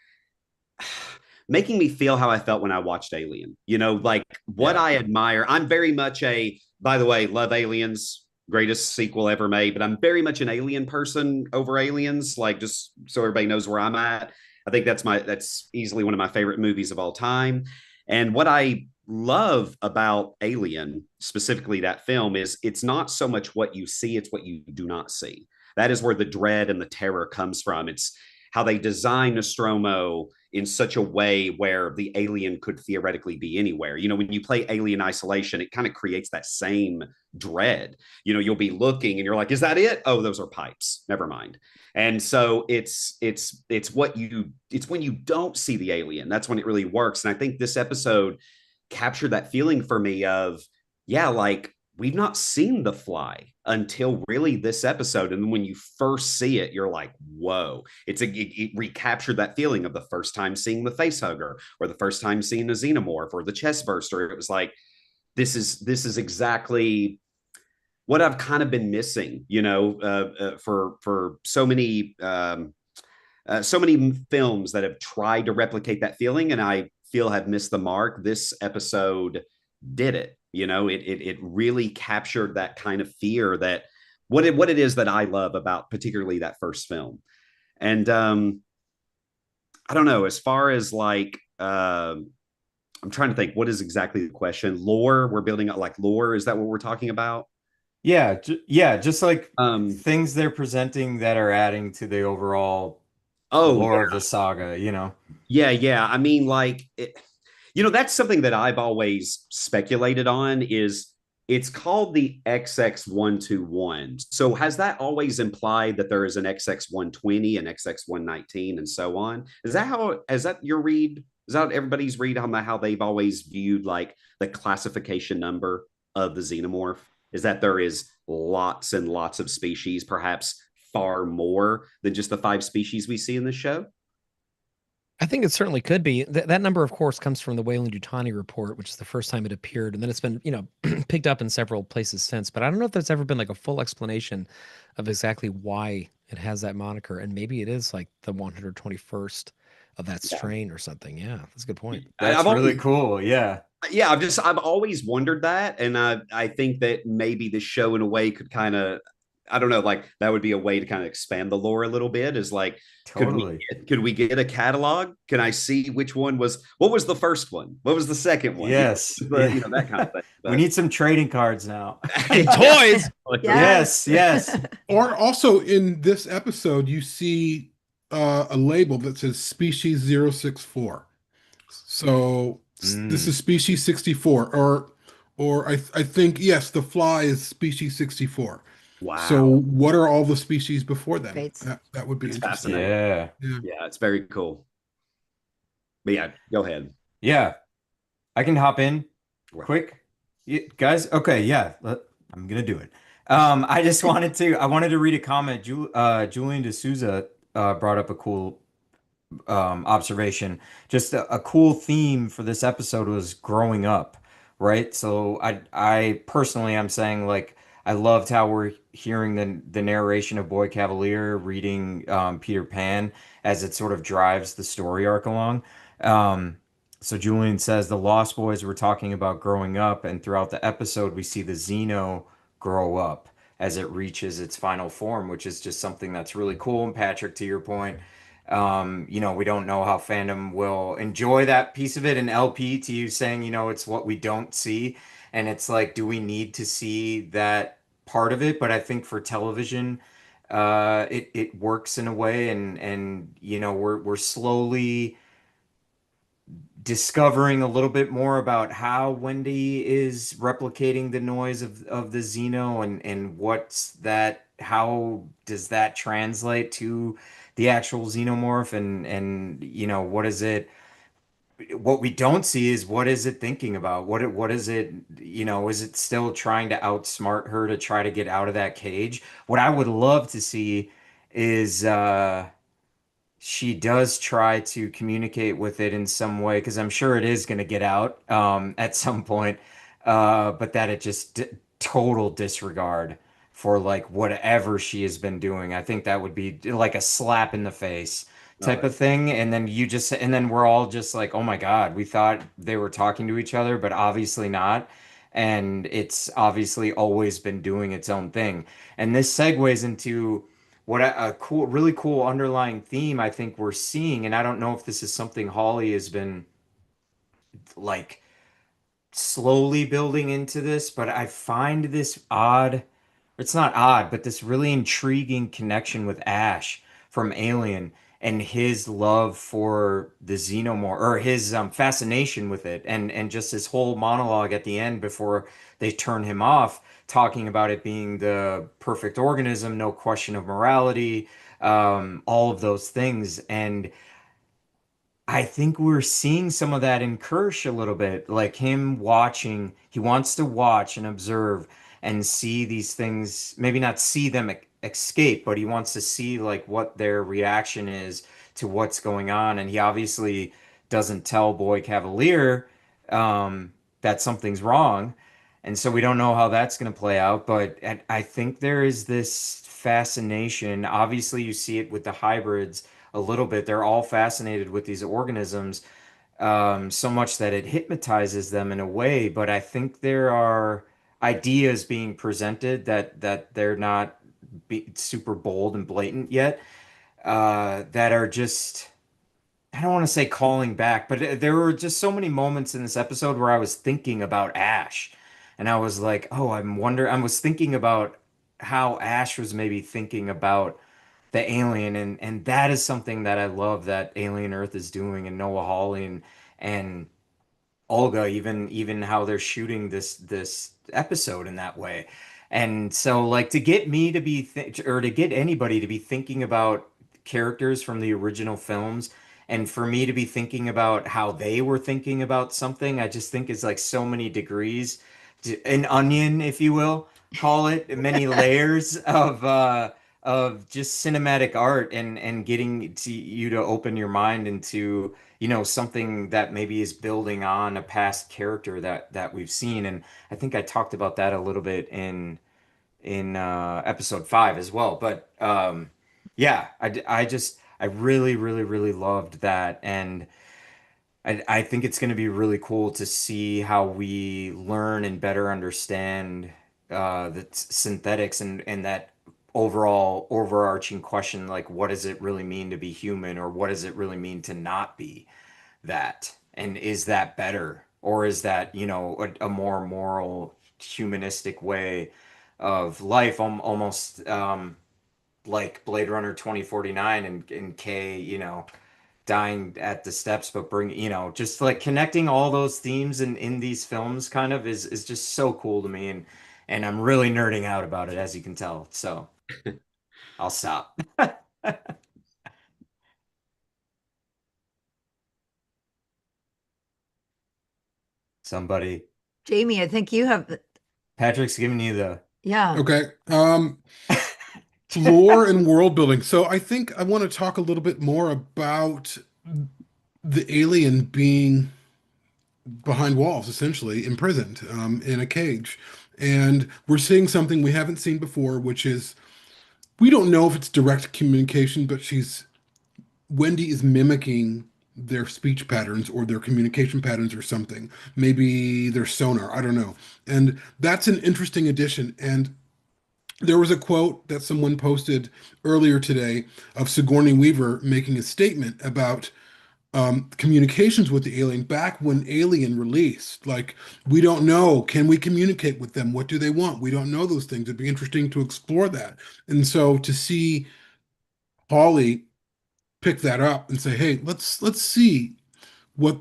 [SPEAKER 4] making me feel how I felt when I watched Alien. You know, like what
[SPEAKER 3] Yeah.
[SPEAKER 4] I admire. I'm very much a, by the way, love Aliens, greatest sequel ever made, but I'm very much an Alien person over Aliens, like just so everybody knows where I'm at. I think that's easily one of my favorite movies of all time. And what I love about Alien, specifically that film, is it's not so much what you see, it's what you do not see. That is where the dread and the terror comes from. It's how they design Nostromo in such a way where the alien could theoretically be anywhere. You know, when you play Alien Isolation, it kind of creates that same dread. You know, you'll be looking and you're like, is that it? Oh, those are pipes. Never mind. And so it's when you don't see the alien, that's when it really works. And I think this episode captured that feeling for me of, yeah, like we've not seen the fly until really this episode. And then when you first see it, you're like, whoa. It recaptured that feeling of the first time seeing the face hugger or the first time seeing a xenomorph or the chest burster. It was like, this is exactly what I've kind of been missing, for so many films that have tried to replicate that feeling, and I feel have missed the mark. This episode did it. You know, it really captured that kind of fear that what it is that I love about particularly that first film. And I don't know, as far as like I'm trying to think what is exactly the question. Lore, we're building up like lore. Is that what we're talking about?
[SPEAKER 3] Yeah, yeah, just like
[SPEAKER 4] Um,
[SPEAKER 3] things they're presenting that are adding to the overall
[SPEAKER 4] oh
[SPEAKER 3] lore of the saga, you know?
[SPEAKER 4] yeah. I mean, that's something that I've always speculated on is it's called the XX121. So has that always implied that there is an XX120, an XX119, and so on? Is that your read? Is that everybody's read on how they've always viewed like the classification number of the xenomorph? Is that there is lots and lots of species, perhaps far more than just the five species we see in the show?
[SPEAKER 1] I think it certainly could be. That number, of course, comes from the Weyland-Yutani report, which is the first time it appeared, and then it's been, picked up in several places since. But I don't know if there's ever been like a full explanation of exactly why it has that moniker, and maybe it is like the 121st of that
[SPEAKER 4] Yeah.
[SPEAKER 1] strain or something. Yeah, that's a good point.
[SPEAKER 3] That's
[SPEAKER 4] I've
[SPEAKER 3] really
[SPEAKER 4] always
[SPEAKER 3] cool. Yeah.
[SPEAKER 4] yeah, I've always wondered that, and I think that maybe the show in a way could kind of, I don't know, like that would be a way to kind of expand the lore a little bit. Is like,
[SPEAKER 3] Totally.
[SPEAKER 4] could we get a catalog? Can I see which one was what was the first one? What was the second one?
[SPEAKER 3] Yes. Yeah.
[SPEAKER 4] That kind of thing.
[SPEAKER 3] We
[SPEAKER 4] But
[SPEAKER 3] need some trading cards now.
[SPEAKER 1] And toys.
[SPEAKER 3] Yes,
[SPEAKER 2] Yes.
[SPEAKER 3] yes.
[SPEAKER 5] Or also in this episode, you see a label that says species 064. So this
[SPEAKER 3] Mm.
[SPEAKER 5] is species 64, or I think yes, the fly is species 64. So
[SPEAKER 4] Wow,
[SPEAKER 5] what are all the species before them?
[SPEAKER 2] Great.
[SPEAKER 5] That would be
[SPEAKER 4] it's
[SPEAKER 5] interesting.
[SPEAKER 4] fascinating.
[SPEAKER 3] Yeah.
[SPEAKER 5] Yeah.
[SPEAKER 4] Yeah, it's very cool. But yeah, go ahead.
[SPEAKER 3] Yeah. I can hop in
[SPEAKER 4] Well,
[SPEAKER 3] quick. Guys, okay, yeah. I'm gonna do it. I wanted to read a comment. Julian D'Souza brought up a cool observation. Just a cool theme for this episode was growing up, right? So I personally I'm saying like I loved how we're hearing the narration of Boy Cavalier reading Peter Pan as it sort of drives the story arc along. Um, so Julian says the Lost Boys were talking about growing up, and throughout the episode we see the Xeno grow up as it reaches its final form, which is just something that's really cool. And Patrick, to your point, we don't know how fandom will enjoy that piece of it. And LP, to you saying, it's what we don't see. And it's like, do we need to see that part of it? But I think for television, it works in a way, and we're slowly discovering a little bit more about how Wendy is replicating the noise of the Xeno, and what's that, how does that translate to the actual xenomorph, and what is it, what we don't see is what is it thinking about, what is it, is it still trying to outsmart her to try to get out of that cage? What I would love to see is she does try to communicate with it in some way, because I'm sure it is going to get out at some point, but that it just total disregard for like whatever she has been doing. I think that would be like a slap in the face
[SPEAKER 4] Oh,
[SPEAKER 3] type of thing. And then and then we're all just like, oh my God, we thought they were talking to each other, but obviously not. And it's obviously always been doing its own thing. And this segues into what a cool, really cool underlying theme I think we're seeing. And I don't know if this is something Holly has been like slowly building into this, but I find this odd. It's not odd, but this really intriguing connection with Ash from Alien and his love for the xenomorph, or his fascination with it, and just his whole monologue at the end before they turn him off, talking about it being the perfect organism, no question of morality, all of those things. And I think we're seeing some of that in Kirsch a little bit, like him watching, he wants to watch and observe and see these things, maybe not see them escape, but he wants to see like what their reaction is to what's going on. And he obviously doesn't tell Boy Cavalier that something's wrong. And so we don't know how that's going to play out, but I think there is this fascination. Obviously, you see it with the hybrids a little bit. They're all fascinated with these organisms, so much that it hypnotizes them in a way. But I think there are ideas being presented that they're not super bold and blatant yet, that are just, I don't want to say calling back, but there were just so many moments in this episode where I was thinking about Ash, and I was like, oh, I was thinking about how Ash was maybe thinking about the alien, and that is something that I love that Alien Earth is doing, and Noah Hawley and Olga, even how they're shooting this episode in that way. And so like to get me to be or to get anybody to be thinking about characters from the original films, and for me to be thinking about how they were thinking about something, I just think is like so many degrees, an onion, if you will, call it, many layers of just cinematic art, and getting to you to open your mind into something that maybe is building on a past character that we've seen. And I think I talked about that a little bit in episode 5 as well. But yeah, I just I really really really loved that. And I think it's going to be really cool to see how we learn and better understand the synthetics, and that overall overarching question, like what does it really mean to be human, or what does it really mean to not be that? And is that better? Or is that, a more moral, humanistic way of life, almost like Blade Runner 2049, and Kay, dying at the steps, but just like connecting all those themes in these films kind of is just so cool to me. And I'm really nerding out about it, as you can tell. So I'll stop. Somebody,
[SPEAKER 2] Jamie, I think you have,
[SPEAKER 3] Patrick's giving you the
[SPEAKER 2] yeah.
[SPEAKER 5] Okay. lore and world building. So I think I want to talk a little bit more about the alien being behind walls, essentially imprisoned in a cage. And we're seeing something we haven't seen before, which is we don't know if it's direct communication, but Wendy is mimicking their speech patterns or their communication patterns or something. Maybe their sonar, I don't know. And that's an interesting addition. And there was a quote that someone posted earlier today of Sigourney Weaver making a statement about communications with the alien back when Alien released. Like, we don't know. Can we communicate with them? What do they want? We don't know those things. It'd be interesting to explore that. And so to see Holly pick that up and say, "Hey, let's see what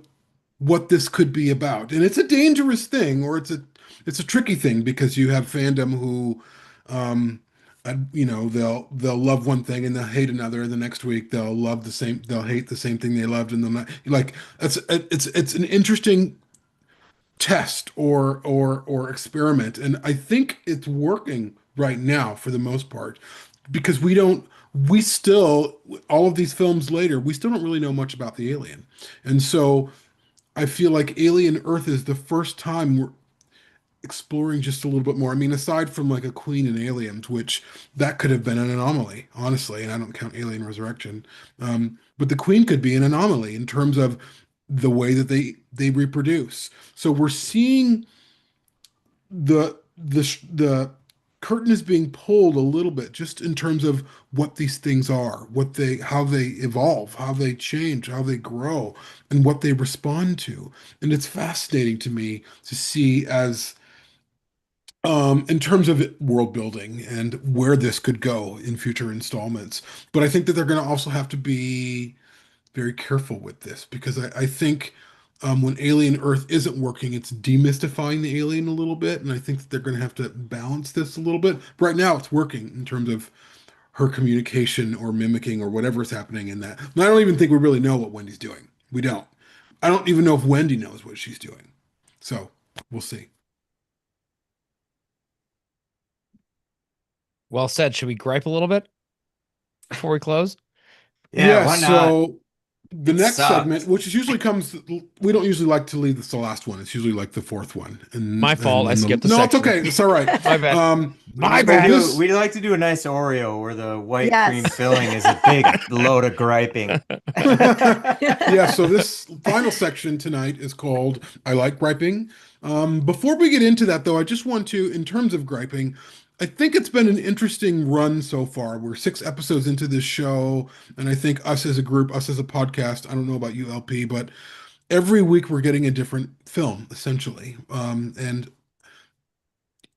[SPEAKER 5] what this could be about." And it's a dangerous thing, or it's a tricky thing because you have fandom who, um, they'll love one thing and they'll hate another. The next week they'll hate the same thing they loved, and they'll not like it's an interesting test or experiment, and I think it's working right now for the most part because we still all of these films later we still don't really know much about the alien, and so I feel like Alien Earth is the first time we're exploring just a little bit more. I mean, aside from like a Queen and Aliens, which that could have been an anomaly, honestly, and I don't count Alien Resurrection. But the Queen could be an anomaly in terms of the way that they reproduce. So we're seeing the curtain is being pulled a little bit just in terms of what these things are, how they evolve, how they change, how they grow, and what they respond to. And it's fascinating to me to see as in terms of world building and where this could go in future installments. But I think that they're going to also have to be very careful with this because I think when Alien Earth isn't working, it's demystifying the alien a little bit, and I think that they're going to have to balance this a little bit. Right now, it's working in terms of her communication or mimicking or whatever is happening in that. And I don't even think we really know what Wendy's doing. We don't. I don't even know if Wendy knows what she's doing. So we'll see.
[SPEAKER 1] Well said. Should we gripe a little bit before we close?
[SPEAKER 3] Yeah,
[SPEAKER 5] Yeah,
[SPEAKER 3] why not?
[SPEAKER 5] so the
[SPEAKER 3] It
[SPEAKER 5] next segment,
[SPEAKER 3] sucked.
[SPEAKER 5] which is usually comes, we don't usually like to leave this the last one. It's usually like the fourth one,
[SPEAKER 1] My fault.
[SPEAKER 5] and
[SPEAKER 1] I
[SPEAKER 5] then
[SPEAKER 1] skipped a
[SPEAKER 5] no, it's
[SPEAKER 1] section.
[SPEAKER 5] okay, it's all right.
[SPEAKER 1] My bad.
[SPEAKER 3] We
[SPEAKER 1] My
[SPEAKER 3] like to
[SPEAKER 5] So
[SPEAKER 1] bad.
[SPEAKER 3] do
[SPEAKER 5] this,
[SPEAKER 3] we like to do a nice Oreo where the white cream
[SPEAKER 2] Yes.
[SPEAKER 3] filling is a big load of griping.
[SPEAKER 5] yeah. So this final section tonight is called "I Like Griping." Before we get into that, though, I just want to, in terms of griping, I think it's been an interesting run so far. We're 6 episodes into this show, and I think us as a group, us as a podcast, I don't know about you, LP, but every week we're getting a different film, essentially. And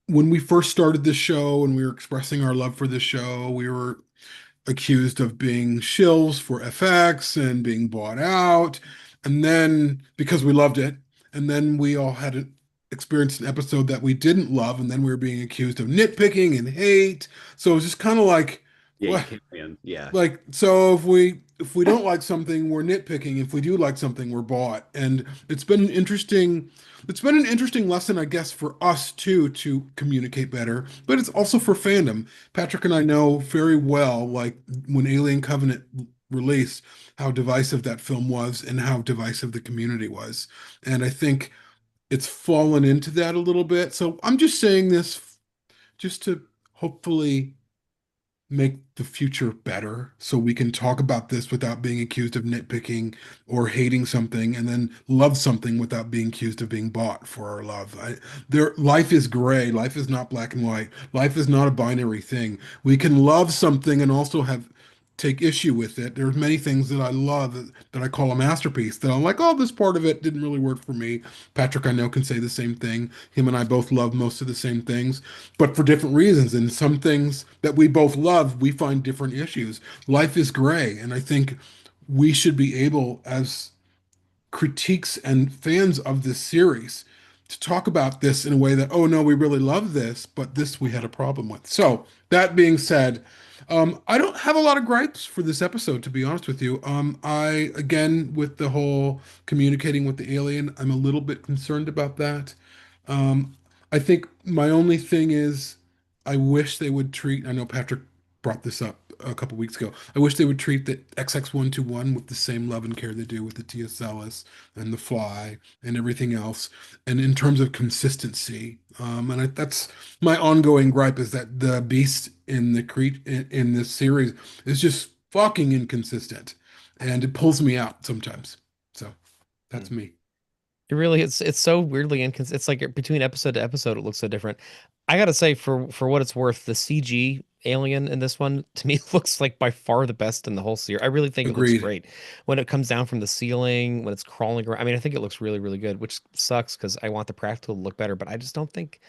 [SPEAKER 5] when we first started this show and we were expressing our love for this show, we were accused of being shills for FX and being bought out. And then because we loved it, and then we all experienced an episode that we didn't love, and then we were being accused of nitpicking and hate. So it was just kind of like,
[SPEAKER 4] Yeah, you
[SPEAKER 5] what?
[SPEAKER 4] can't win. Yeah.
[SPEAKER 5] Like, so if we don't like something, we're nitpicking. If we do like something, we're bought. And it's been an interesting lesson, I guess, for us too, to communicate better, but it's also for fandom. Patrick and I know very well, like when Alien Covenant released, how divisive that film was and how divisive the community was. And I think it's fallen into that a little bit. So I'm just saying this just to hopefully make the future better so we can talk about this without being accused of nitpicking or hating something and then love something without being accused of being bought for our love. Life is gray. Life is not black and white. Life is not a binary thing. We can love something and also have take issue with it. There's many things that I love that I call a masterpiece that I'm like, oh, this part of it didn't really work for me. Patrick, I know, can say the same thing. Him and I both love most of the same things, but for different reasons. And some things that we both love, we find different issues. Life is gray. And I think we should be able, as critiques and fans of this series, to talk about this in a way that, oh no, we really love this, but this we had a problem with. So that being said, I don't have a lot of gripes for this episode, to be honest with you. Again, with the whole communicating with the alien, I'm a little bit concerned about that. I think my only thing is I wish they would treat, I know Patrick brought this up a couple weeks ago. I wish they would treat the XX121 with the same love and care they do with the TSLS and the Fly and everything else. And in terms of consistency, that's my ongoing gripe is that the Beast in the in this series is just fucking inconsistent, and it pulls me out sometimes. So that's me.
[SPEAKER 1] It really it's so weirdly inconsistent. It's like between episode to episode, it looks so different. I gotta say, for what it's worth, the CG alien in this one to me looks like by far the best in the whole series. I really think it looks
[SPEAKER 5] Agreed.
[SPEAKER 1] great when it comes down from the ceiling, when it's crawling around. I mean, I think it looks really, really good, which sucks because I want the practical to look better, but I just don't think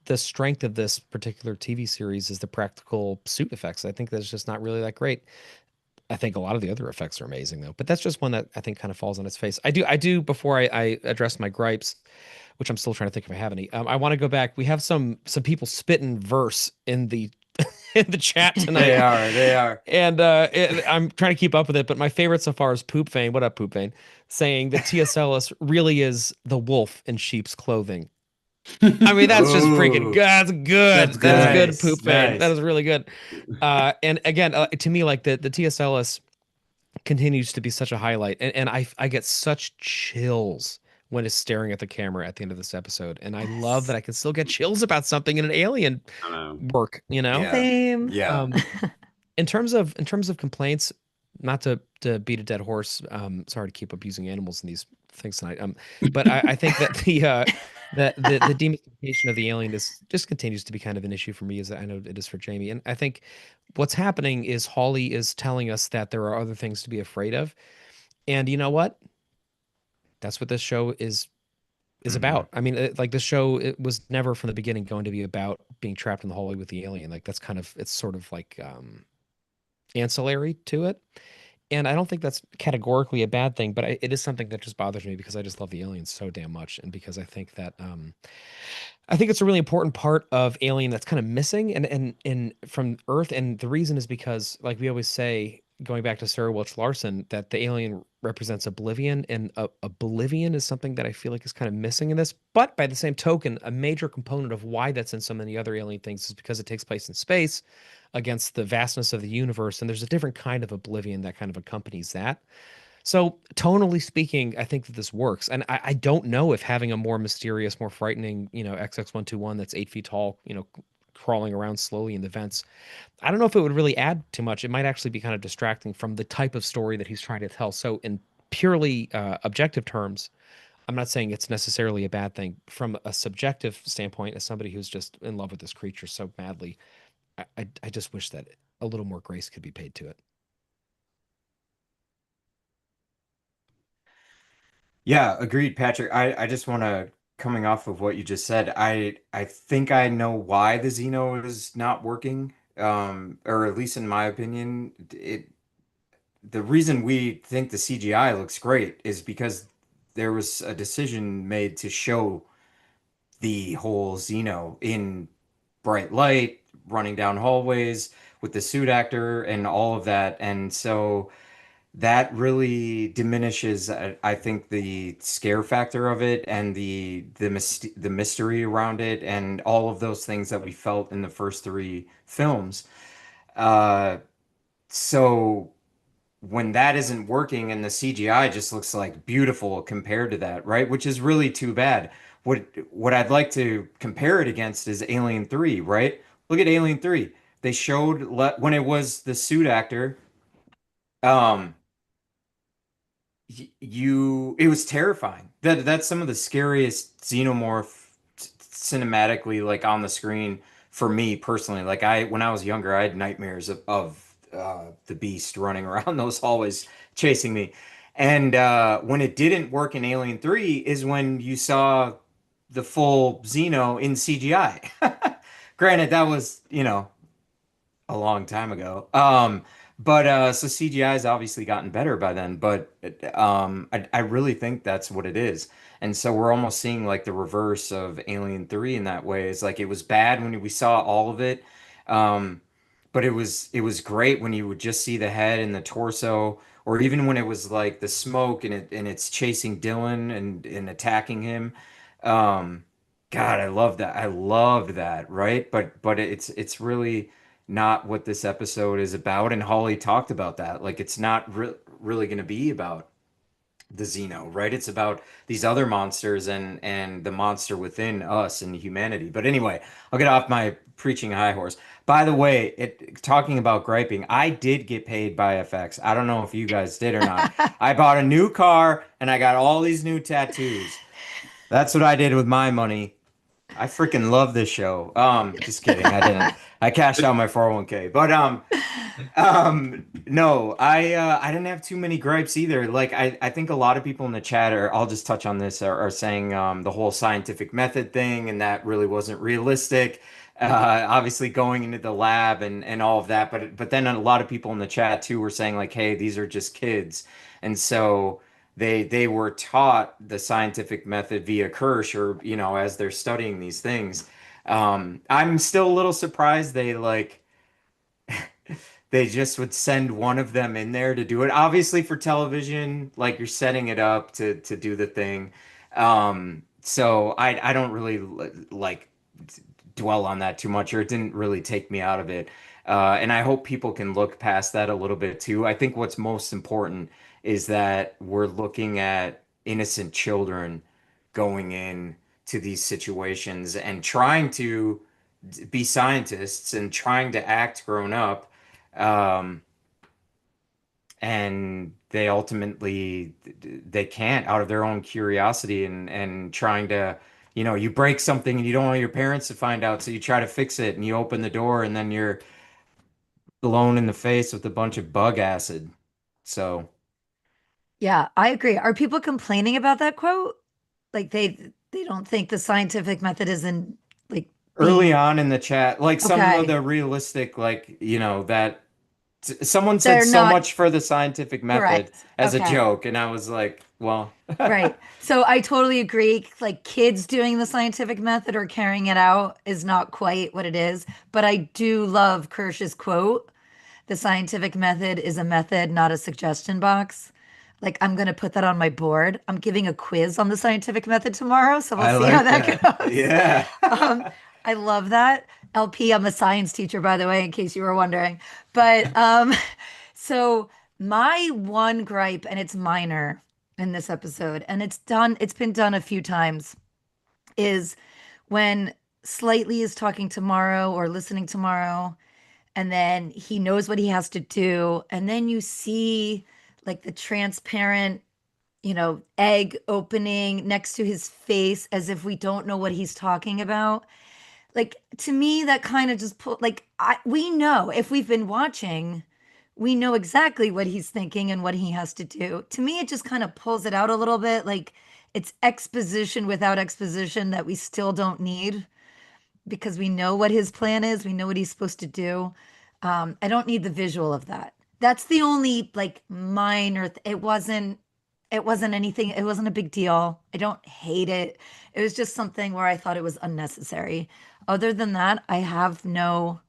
[SPEAKER 1] the strength of this particular TV series is the practical suit effects. I think that's just not really that great. I think a lot of the other effects are amazing though, but that's just one that I think kind of falls on its face. I do before I address my gripes, which I'm still trying to think if I have any. I want to go back. We have some people spitting verse in the in the chat
[SPEAKER 3] They
[SPEAKER 1] tonight,
[SPEAKER 3] are, they are.
[SPEAKER 1] and I'm trying to keep up with it. But my favorite so far is Poop Vane. What up, Poop Vane? Saying that TSLS really is the wolf in sheep's clothing. I mean, that's just freaking good.
[SPEAKER 3] Oh,
[SPEAKER 1] That's good.
[SPEAKER 5] That's
[SPEAKER 1] That is
[SPEAKER 5] good.
[SPEAKER 1] good,
[SPEAKER 3] nice,
[SPEAKER 1] Poop Vane. That
[SPEAKER 3] nice.
[SPEAKER 1] is really good. And again, to me, like the TSLS continues to be such a highlight, and I get such chills when it's staring at the camera at the end of this episode, and I love
[SPEAKER 2] Yes.
[SPEAKER 1] that I can still get chills about something in an alien
[SPEAKER 4] I know.
[SPEAKER 1] work, you know?
[SPEAKER 3] Yeah,
[SPEAKER 2] Same.
[SPEAKER 3] yeah.
[SPEAKER 1] In terms of complaints, not to beat a dead horse, sorry to keep abusing animals in these things tonight, but I think that the demystification of the alien is just continues to be kind of an issue for me, as I know it is for Jamie. And I think what's happening is Hawley is telling us that there are other things to be afraid of, and you know what? That's what this show is
[SPEAKER 3] Hmm.
[SPEAKER 1] about. I mean, like the show, it was never from the beginning going to be about being trapped in the hallway with the alien. Like that's kind of it's sort of like ancillary to it. And I don't think that's categorically a bad thing, but it is something that just bothers me because I just love the aliens so damn much, and because I think that I think it's a really important part of Alien that's kind of missing, and from Earth. And the reason is because, like we always say, going back to Sarah Welch Larson, that the alien represents oblivion, and oblivion is something that I feel like is kind of missing in this. But by the same token, a major component of why that's in so many other alien things is because it takes place in space against the vastness of the universe, and there's a different kind of oblivion that kind of accompanies that. So, tonally speaking, I think that this works. And I don't know if having a more mysterious, more frightening, XX121 that's 8 feet tall, crawling around slowly in the vents, I don't know if it would really add too much. It might actually be kind of distracting from the type of story that he's trying to tell. So, in purely objective terms, I'm not saying it's necessarily a bad thing. From a subjective standpoint, as somebody who's just in love with this creature so madly, I just wish that a little more grace could be paid to it.
[SPEAKER 3] Yeah, agreed, Patrick. I just want to, coming off of what you just said, I think I know why the Xeno is not working. Or at least in my opinion, the reason we think the CGI looks great is because there was a decision made to show the whole Xeno in bright light, running down hallways with the suit actor and all of that. And so that really diminishes, I think, the scare factor of it and the mystery around it and all of those things that we felt in the first three films. Uh, so when that isn't working and the CGI just looks like beautiful compared to that, right? Which is really too bad. What I'd like to compare it against is Alien 3, right? Look at Alien 3. They showed when it was the suit actor, um, it was terrifying. That's some of the scariest xenomorph cinematically, like on the screen for me personally. Like when I was younger, I had nightmares of the beast running around those hallways chasing me. And when it didn't work in Alien 3 is when you saw the full Xeno in CGI. Granted, that was, a long time ago. But so CGI has obviously gotten better by then, but I really think that's what it is. And so we're almost seeing like the reverse of Alien 3 in that way. It's like it was bad when we saw all of it. Um, but it was great when you would just see the head and the torso, or even when it was like the smoke and it's chasing Dylan and attacking him. Um, God, I love that. I loved that, right? But it's really not what this episode is about. And Holly talked about that. Like, it's not really going to be about the Xeno, right? It's about these other monsters and the monster within us and humanity. But anyway, I'll get off my preaching high horse. By the way, talking about griping, I did get paid by FX. I don't know if you guys did or not. I bought a new car and I got all these new tattoos. That's what I did with my money. I freaking love this show. Just kidding. I didn't. I cashed out my 401k. But no, I didn't have too many gripes either. Like I think a lot of people in the chat are, I'll just touch on this, are saying the whole scientific method thing and that really wasn't realistic. Obviously going into the lab and all of that, but then a lot of people in the chat too were saying like, hey, these are just kids. And so they were taught the scientific method via Kirsch or, as they're studying these things. I'm still a little surprised they just would send one of them in there to do it. Obviously for television, like you're setting it up to do the thing. So I don't really like dwell on that too much, or it didn't really take me out of it. And I hope people can look past that a little bit too. I think what's most important is that we're looking at innocent children going in to these situations and trying to be scientists and trying to act grown up. Um, and they ultimately they can't out of their own curiosity and trying to you break something and you don't want your parents to find out, so you try to fix it and you open the door and then you're blown in the face with a bunch of bug acid. So
[SPEAKER 2] Yeah, I agree. Are people complaining about that quote? Like they don't think the scientific method isn't like
[SPEAKER 3] early
[SPEAKER 2] being
[SPEAKER 3] on in the chat, like some of
[SPEAKER 2] okay.
[SPEAKER 3] the realistic, like that someone said
[SPEAKER 2] They're
[SPEAKER 3] so
[SPEAKER 2] not
[SPEAKER 3] much for the scientific method
[SPEAKER 2] correct.
[SPEAKER 3] as a
[SPEAKER 2] Okay.
[SPEAKER 3] joke, and I was like, well,
[SPEAKER 2] Right. So I totally agree. Like kids doing the scientific method or carrying it out is not quite what it is. But I do love Kirsch's quote. The scientific method is a method, not a suggestion box. Like I'm going to put that on my board. I'm giving a quiz on the scientific method tomorrow, so we'll
[SPEAKER 3] I
[SPEAKER 2] see how
[SPEAKER 3] like
[SPEAKER 2] that
[SPEAKER 3] that.
[SPEAKER 2] goes.
[SPEAKER 3] Yeah.
[SPEAKER 2] Um, I love that. LP, I'm a science teacher, by the way, in case you were wondering. But so my one gripe, and it's minor in this episode, and it's been done a few times, is when Slightly is talking tomorrow or listening tomorrow, and then he knows what he has to do, and then you see like the transparent, egg opening next to his face as if we don't know what he's talking about. Like to me, that kind of just put like we know if we've been watching, we know exactly what he's thinking and what he has to do. To me, it just kind of pulls it out a little bit. Like it's exposition without exposition that we still don't need because we know what his plan is. We know what he's supposed to do. I don't need the visual of that. That's the only like minor. It wasn't anything. It wasn't a big deal. I don't hate it. It was just something where I thought it was unnecessary. Other than that, I have no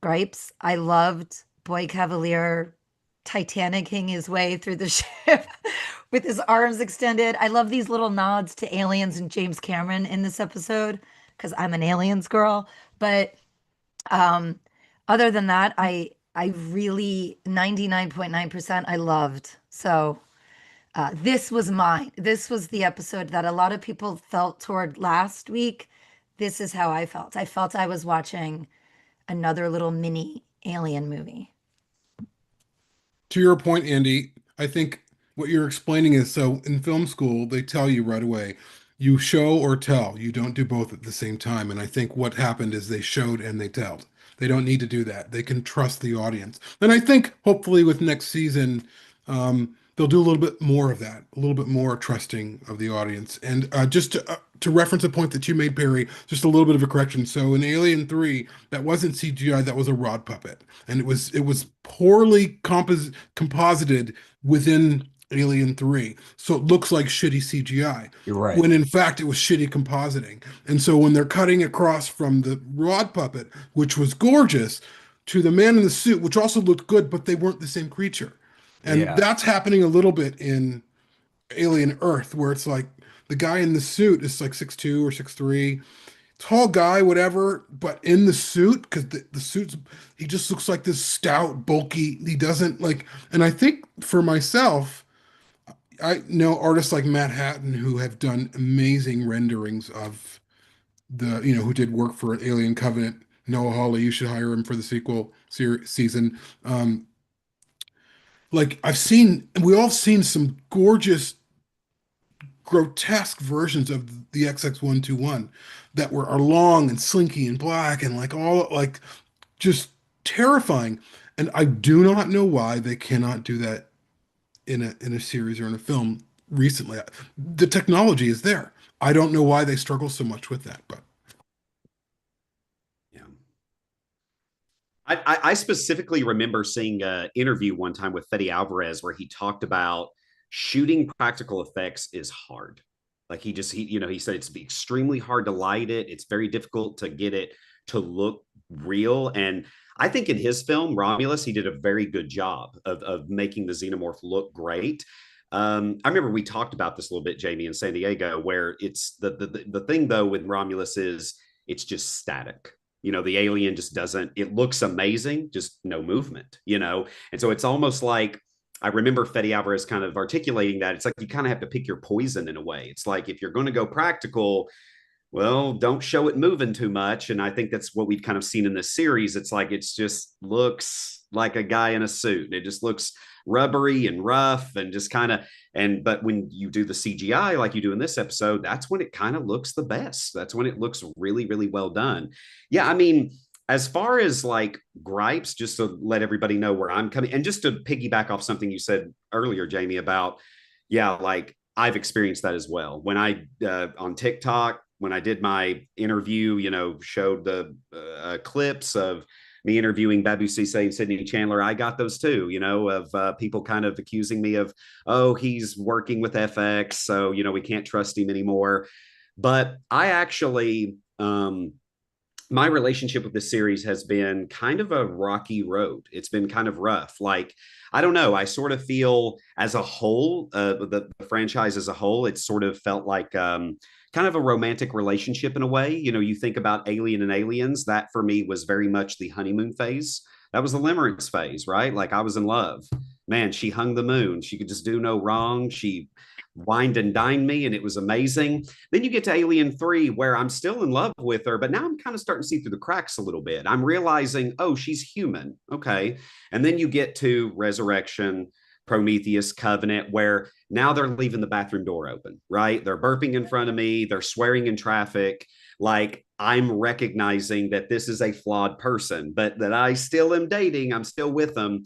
[SPEAKER 2] gripes. I loved Boy Cavalier Titanicing his way through the ship with his arms extended. I love these little nods to aliens and James Cameron in this episode because I'm an aliens girl. But um, other than that, I really 99.9% I loved. So this was mine. This was the episode that a lot of people felt toward last week. This is how I felt. I felt I was watching another little mini alien movie.
[SPEAKER 5] To your point, Andy, I think what you're explaining is so in film school, they tell you right away, you show or tell. You don't do both at the same time. And I think what happened is they showed and they told. They don't need to do that. They can trust the audience. And I think hopefully with next season, they'll do a little bit more of that, a little bit more trusting of the audience. And just to reference a point that you made, Perry, just a little bit of a correction. So in Alien 3, that wasn't CGI, that was a rod puppet. And it was poorly composited within Alien 3. So it looks like shitty CGI,
[SPEAKER 3] You're right.
[SPEAKER 5] when in fact it was shitty compositing. And so when they're cutting across from the rod puppet, which was gorgeous, to the man in the suit, which also looked good, but they weren't the same creature. And
[SPEAKER 3] Yeah.
[SPEAKER 5] that's happening a little bit in Alien Earth, where it's like the guy in the suit is like 6'2" or 6'3", tall guy, whatever, but in the suit, because the suit's, he just looks like this stout, bulky. He doesn't like, and I think for myself, I know artists like Matt Hatton who have done amazing renderings of who did work for Alien Covenant. Noah Hawley, you should hire him for the season. Like we all seen some gorgeous, grotesque versions of the XX-121 that are long and slinky and black and like all like just terrifying. And I do not know why they cannot do that in a series or in a film recently. The technology is there. I don't know why they struggle so much with that, but
[SPEAKER 4] Yeah. I specifically remember seeing an interview one time with Fede Alvarez where he talked about shooting practical effects is hard. Like he said it's extremely hard to light it. It's very difficult to get it to look real. And I think in his film Romulus, he did a very good job of making the xenomorph look great. I remember we talked about this a little bit, Jamie, in San Diego, where it's the thing though with Romulus is it's just static. The alien just doesn't, it looks amazing, just no movement. And so it's almost like, I remember Fede Alvarez kind of articulating that. It's like you kind of have to pick your poison in a way. It's like if you're going to go practical, well, don't show it moving too much. And I think that's what we've kind of seen in this series. It's like it's just looks like a guy in a suit. It just looks rubbery and rough and just kind of but when you do the CGI like you do in this episode, that's when it kind of looks the best. That's when it looks really, really well done. Yeah, I mean, as far as like gripes, just to let everybody know where I'm coming, and just to piggyback off something you said earlier, Jamie, about yeah, like I've experienced that as well. When I on TikTok, when I did my interview, showed the clips of me interviewing Babu Cisse and Sydney Chandler, I got those too, of people kind of accusing me of, oh, he's working with FX, so, we can't trust him anymore. But I actually, my relationship with this series has been kind of a rocky road. It's been kind of rough. Like, I don't know. I sort of feel as a whole, the franchise as a whole, it's sort of felt like kind of a romantic relationship in a way. You think about Alien and Aliens, that for me was very much the honeymoon phase. That was the limerence phase, right? Like I was in love. Man, she hung the moon. She could just do no wrong. She wined and dined me, and it was amazing. Then you get to Alien 3, where I'm still in love with her, but now I'm kind of starting to see through the cracks a little bit. I'm realizing, oh, she's human. Okay. And then you get to Resurrection, Prometheus, Covenant, where now they're leaving the bathroom door open, right? They're burping in front of me, they're swearing in traffic. Like I'm recognizing that this is a flawed person, but that I still am dating, I'm still with them.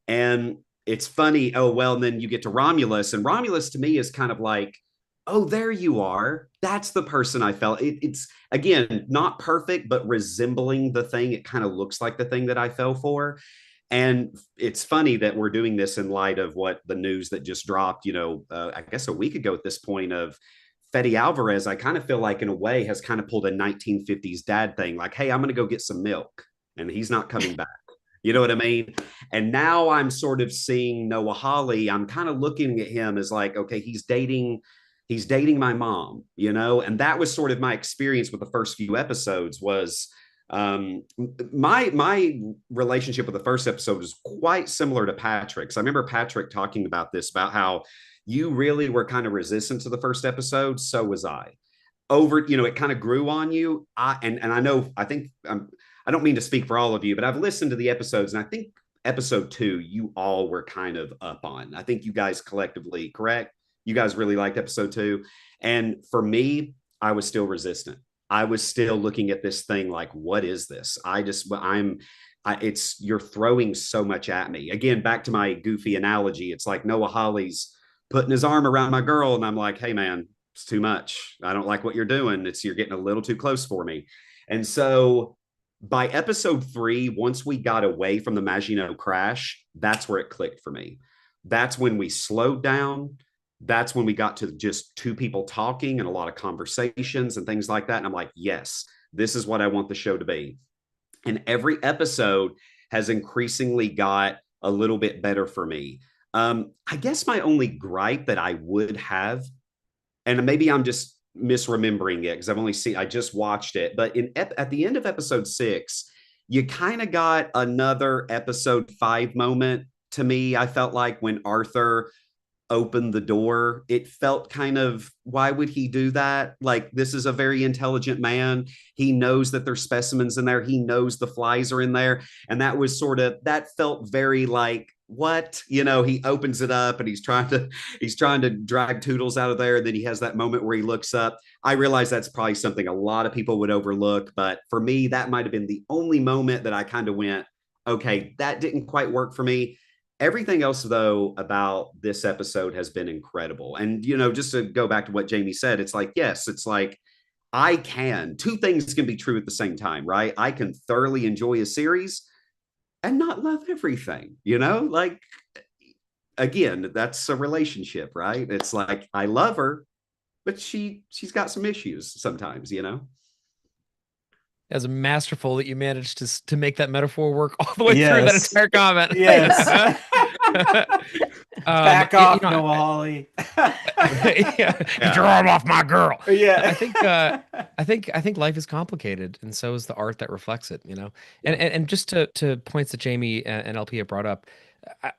[SPEAKER 4] And it's funny. Oh, well, and then you get to Romulus, and Romulus to me is kind of like, oh, there you are. That's the person I felt. It's again, not perfect, but resembling the thing. It kind of looks like the thing that I fell for. And it's funny that we're doing this in light of what the news that just dropped, I guess a week ago at this point of Fede Alvarez. I kind of feel like in a way has kind of pulled a 1950s dad thing. Like, hey, I'm going to go get some milk and he's not coming back. You know what I mean? And now I'm sort of seeing Noah Hawley. I'm kind of looking at him as like, okay, he's dating my mom, and that was sort of my experience with the first few episodes was my relationship with the first episode was quite similar to Patrick's. I remember Patrick talking about this, about how you really were kind of resistant to the first episode. So was I. It kind of grew on you. And I know, I don't mean to speak for all of you, but I've listened to the episodes, and I think episode 2, you all were kind of up on. I think you guys collectively, correct? You guys really liked episode 2. And for me, I was still resistant. I was still looking at this thing like, what is this? You're throwing so much at me. Again, back to my goofy analogy. It's like Noah Hawley's putting his arm around my girl, and I'm like, hey man, it's too much. I don't like what you're doing. You're getting a little too close for me. And so by episode 3, once we got away from the Maginot crash, that's where it clicked for me. That's when we slowed down. That's when we got to just two people talking and a lot of conversations and things like that. And I'm like, yes, this is what I want the show to be. And every episode has increasingly got a little bit better for me. I guess my only gripe that I would have, and maybe I'm just misremembering it because I just watched it. But at the end of episode 6, you kind of got another episode 5 moment to me. I felt like when Arthur opened the door, it felt kind of, why would he do that? Like, this is a very intelligent man. He knows that there's specimens in there. He knows the flies are in there. And that felt very like, what? He opens it up and he's trying to drag Toodles out of there. And then he has that moment where he looks up. I realize that's probably something a lot of people would overlook, but for me, that might have been the only moment that I kind of went, okay, that didn't quite work for me. Everything else, though, about this episode has been incredible. And, just to go back to what Jamie said, it's like, yes, it's like two things can be true at the same time, right? I can thoroughly enjoy a series and not love everything, like, again, that's a relationship, right? It's like, I love her, but she's got some issues sometimes.
[SPEAKER 1] As masterful that you managed to make that metaphor work all the way through that
[SPEAKER 3] Yes.
[SPEAKER 1] entire comment.
[SPEAKER 3] Yes. Back off, Noah Hawley.
[SPEAKER 1] Get your arm off my girl.
[SPEAKER 3] Yeah.
[SPEAKER 1] I think life is complicated, and so is the art that reflects it. And just to points that Jamie and LP have brought up,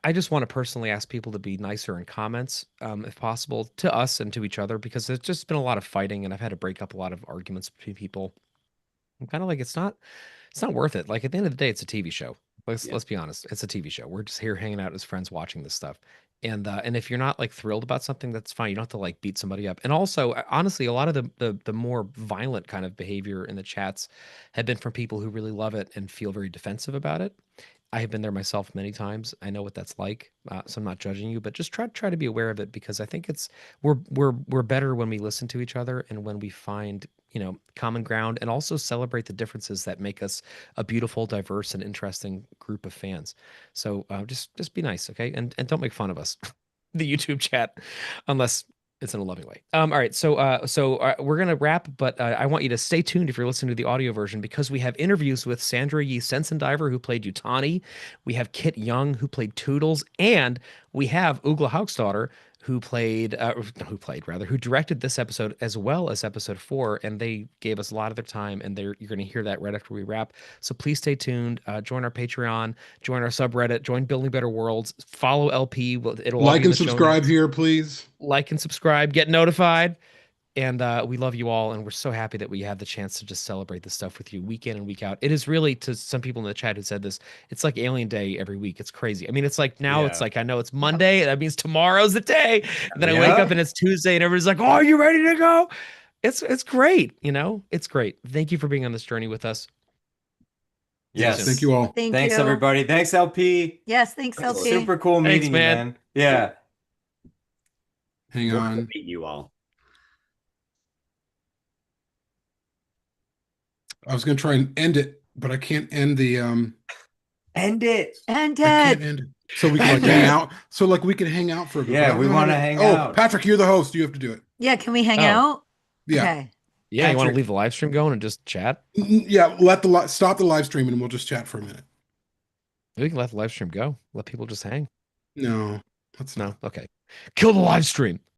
[SPEAKER 1] I just want to personally ask people to be nicer in comments, if possible, to us and to each other, because there's just been a lot of fighting, and I've had to break up a lot of arguments between people. I'm kind of like, it's not worth it. Like, at the end of the day, it's a TV show. Let's be honest. It's a TV show. We're just here hanging out as friends watching this stuff. And if you're not like thrilled about something, that's fine. You don't have to like beat somebody up. And also, honestly, a lot of the more violent kind of behavior in the chats have been from people who really love it and feel very defensive about it. I have been there myself many times. I know what that's like. So I'm not judging you, but just try to be aware of it, because I think we're better when we listen to each other and when we find, common ground, and also celebrate the differences that make us a beautiful, diverse, and interesting group of fans. So just be nice, okay? And don't make fun of us, the YouTube chat, unless it's in a loving way. All right, so we're gonna wrap, but I want you to stay tuned if you're listening to the audio version, because we have interviews with Sandra Yee Sensendiver, who played Yutani. We have Kit Young, who played Toodles, and we have Ugla Hauksdottir, who directed this episode as well as episode 4, and they gave us a lot of their time, and you're going to hear that right after we wrap. So please stay tuned. Join our Patreon, join our subreddit, join Building Better Worlds, follow LP. It'll all
[SPEAKER 5] Like
[SPEAKER 1] be in
[SPEAKER 5] and
[SPEAKER 1] the show
[SPEAKER 5] subscribe
[SPEAKER 1] notes.
[SPEAKER 5] here, please.
[SPEAKER 1] Like and subscribe, get notified. And we love you all, and we're so happy that we have the chance to just celebrate this stuff with you week in and week out. It is really, to some people in the chat who said this, it's like Alien Day every week. It's crazy. I mean, it's like now it's like, I know it's Monday, that means tomorrow's the day. And then I wake up and it's Tuesday, and everybody's like, oh, are you ready to go? It's great, It's great. Thank you for being on this journey with us.
[SPEAKER 3] Yes.
[SPEAKER 5] Thank you all.
[SPEAKER 3] Thanks, everybody. Thanks, LP.
[SPEAKER 2] Yes, thanks, LP.
[SPEAKER 3] Super cool meeting you, man. Yeah.
[SPEAKER 5] Hang on.
[SPEAKER 4] Meet you all.
[SPEAKER 5] I was going to try and end it, but I can't end the
[SPEAKER 3] End it.
[SPEAKER 2] End
[SPEAKER 5] I can't
[SPEAKER 2] it.
[SPEAKER 5] end it. So we can like hang out. So like we can hang out for a bit.
[SPEAKER 3] Yeah, we want to hang out.
[SPEAKER 5] Oh, Patrick, you're the host. You have to do it.
[SPEAKER 2] Yeah, can we hang out?
[SPEAKER 5] Yeah.
[SPEAKER 2] Okay.
[SPEAKER 1] Yeah, you want to
[SPEAKER 3] Patrick.
[SPEAKER 1] leave the live stream going and just chat?
[SPEAKER 5] Yeah, stop the live stream and we'll just chat for a minute.
[SPEAKER 1] We can let the live stream go. Let people just hang.
[SPEAKER 5] No, that's
[SPEAKER 1] No, okay. Kill the live stream.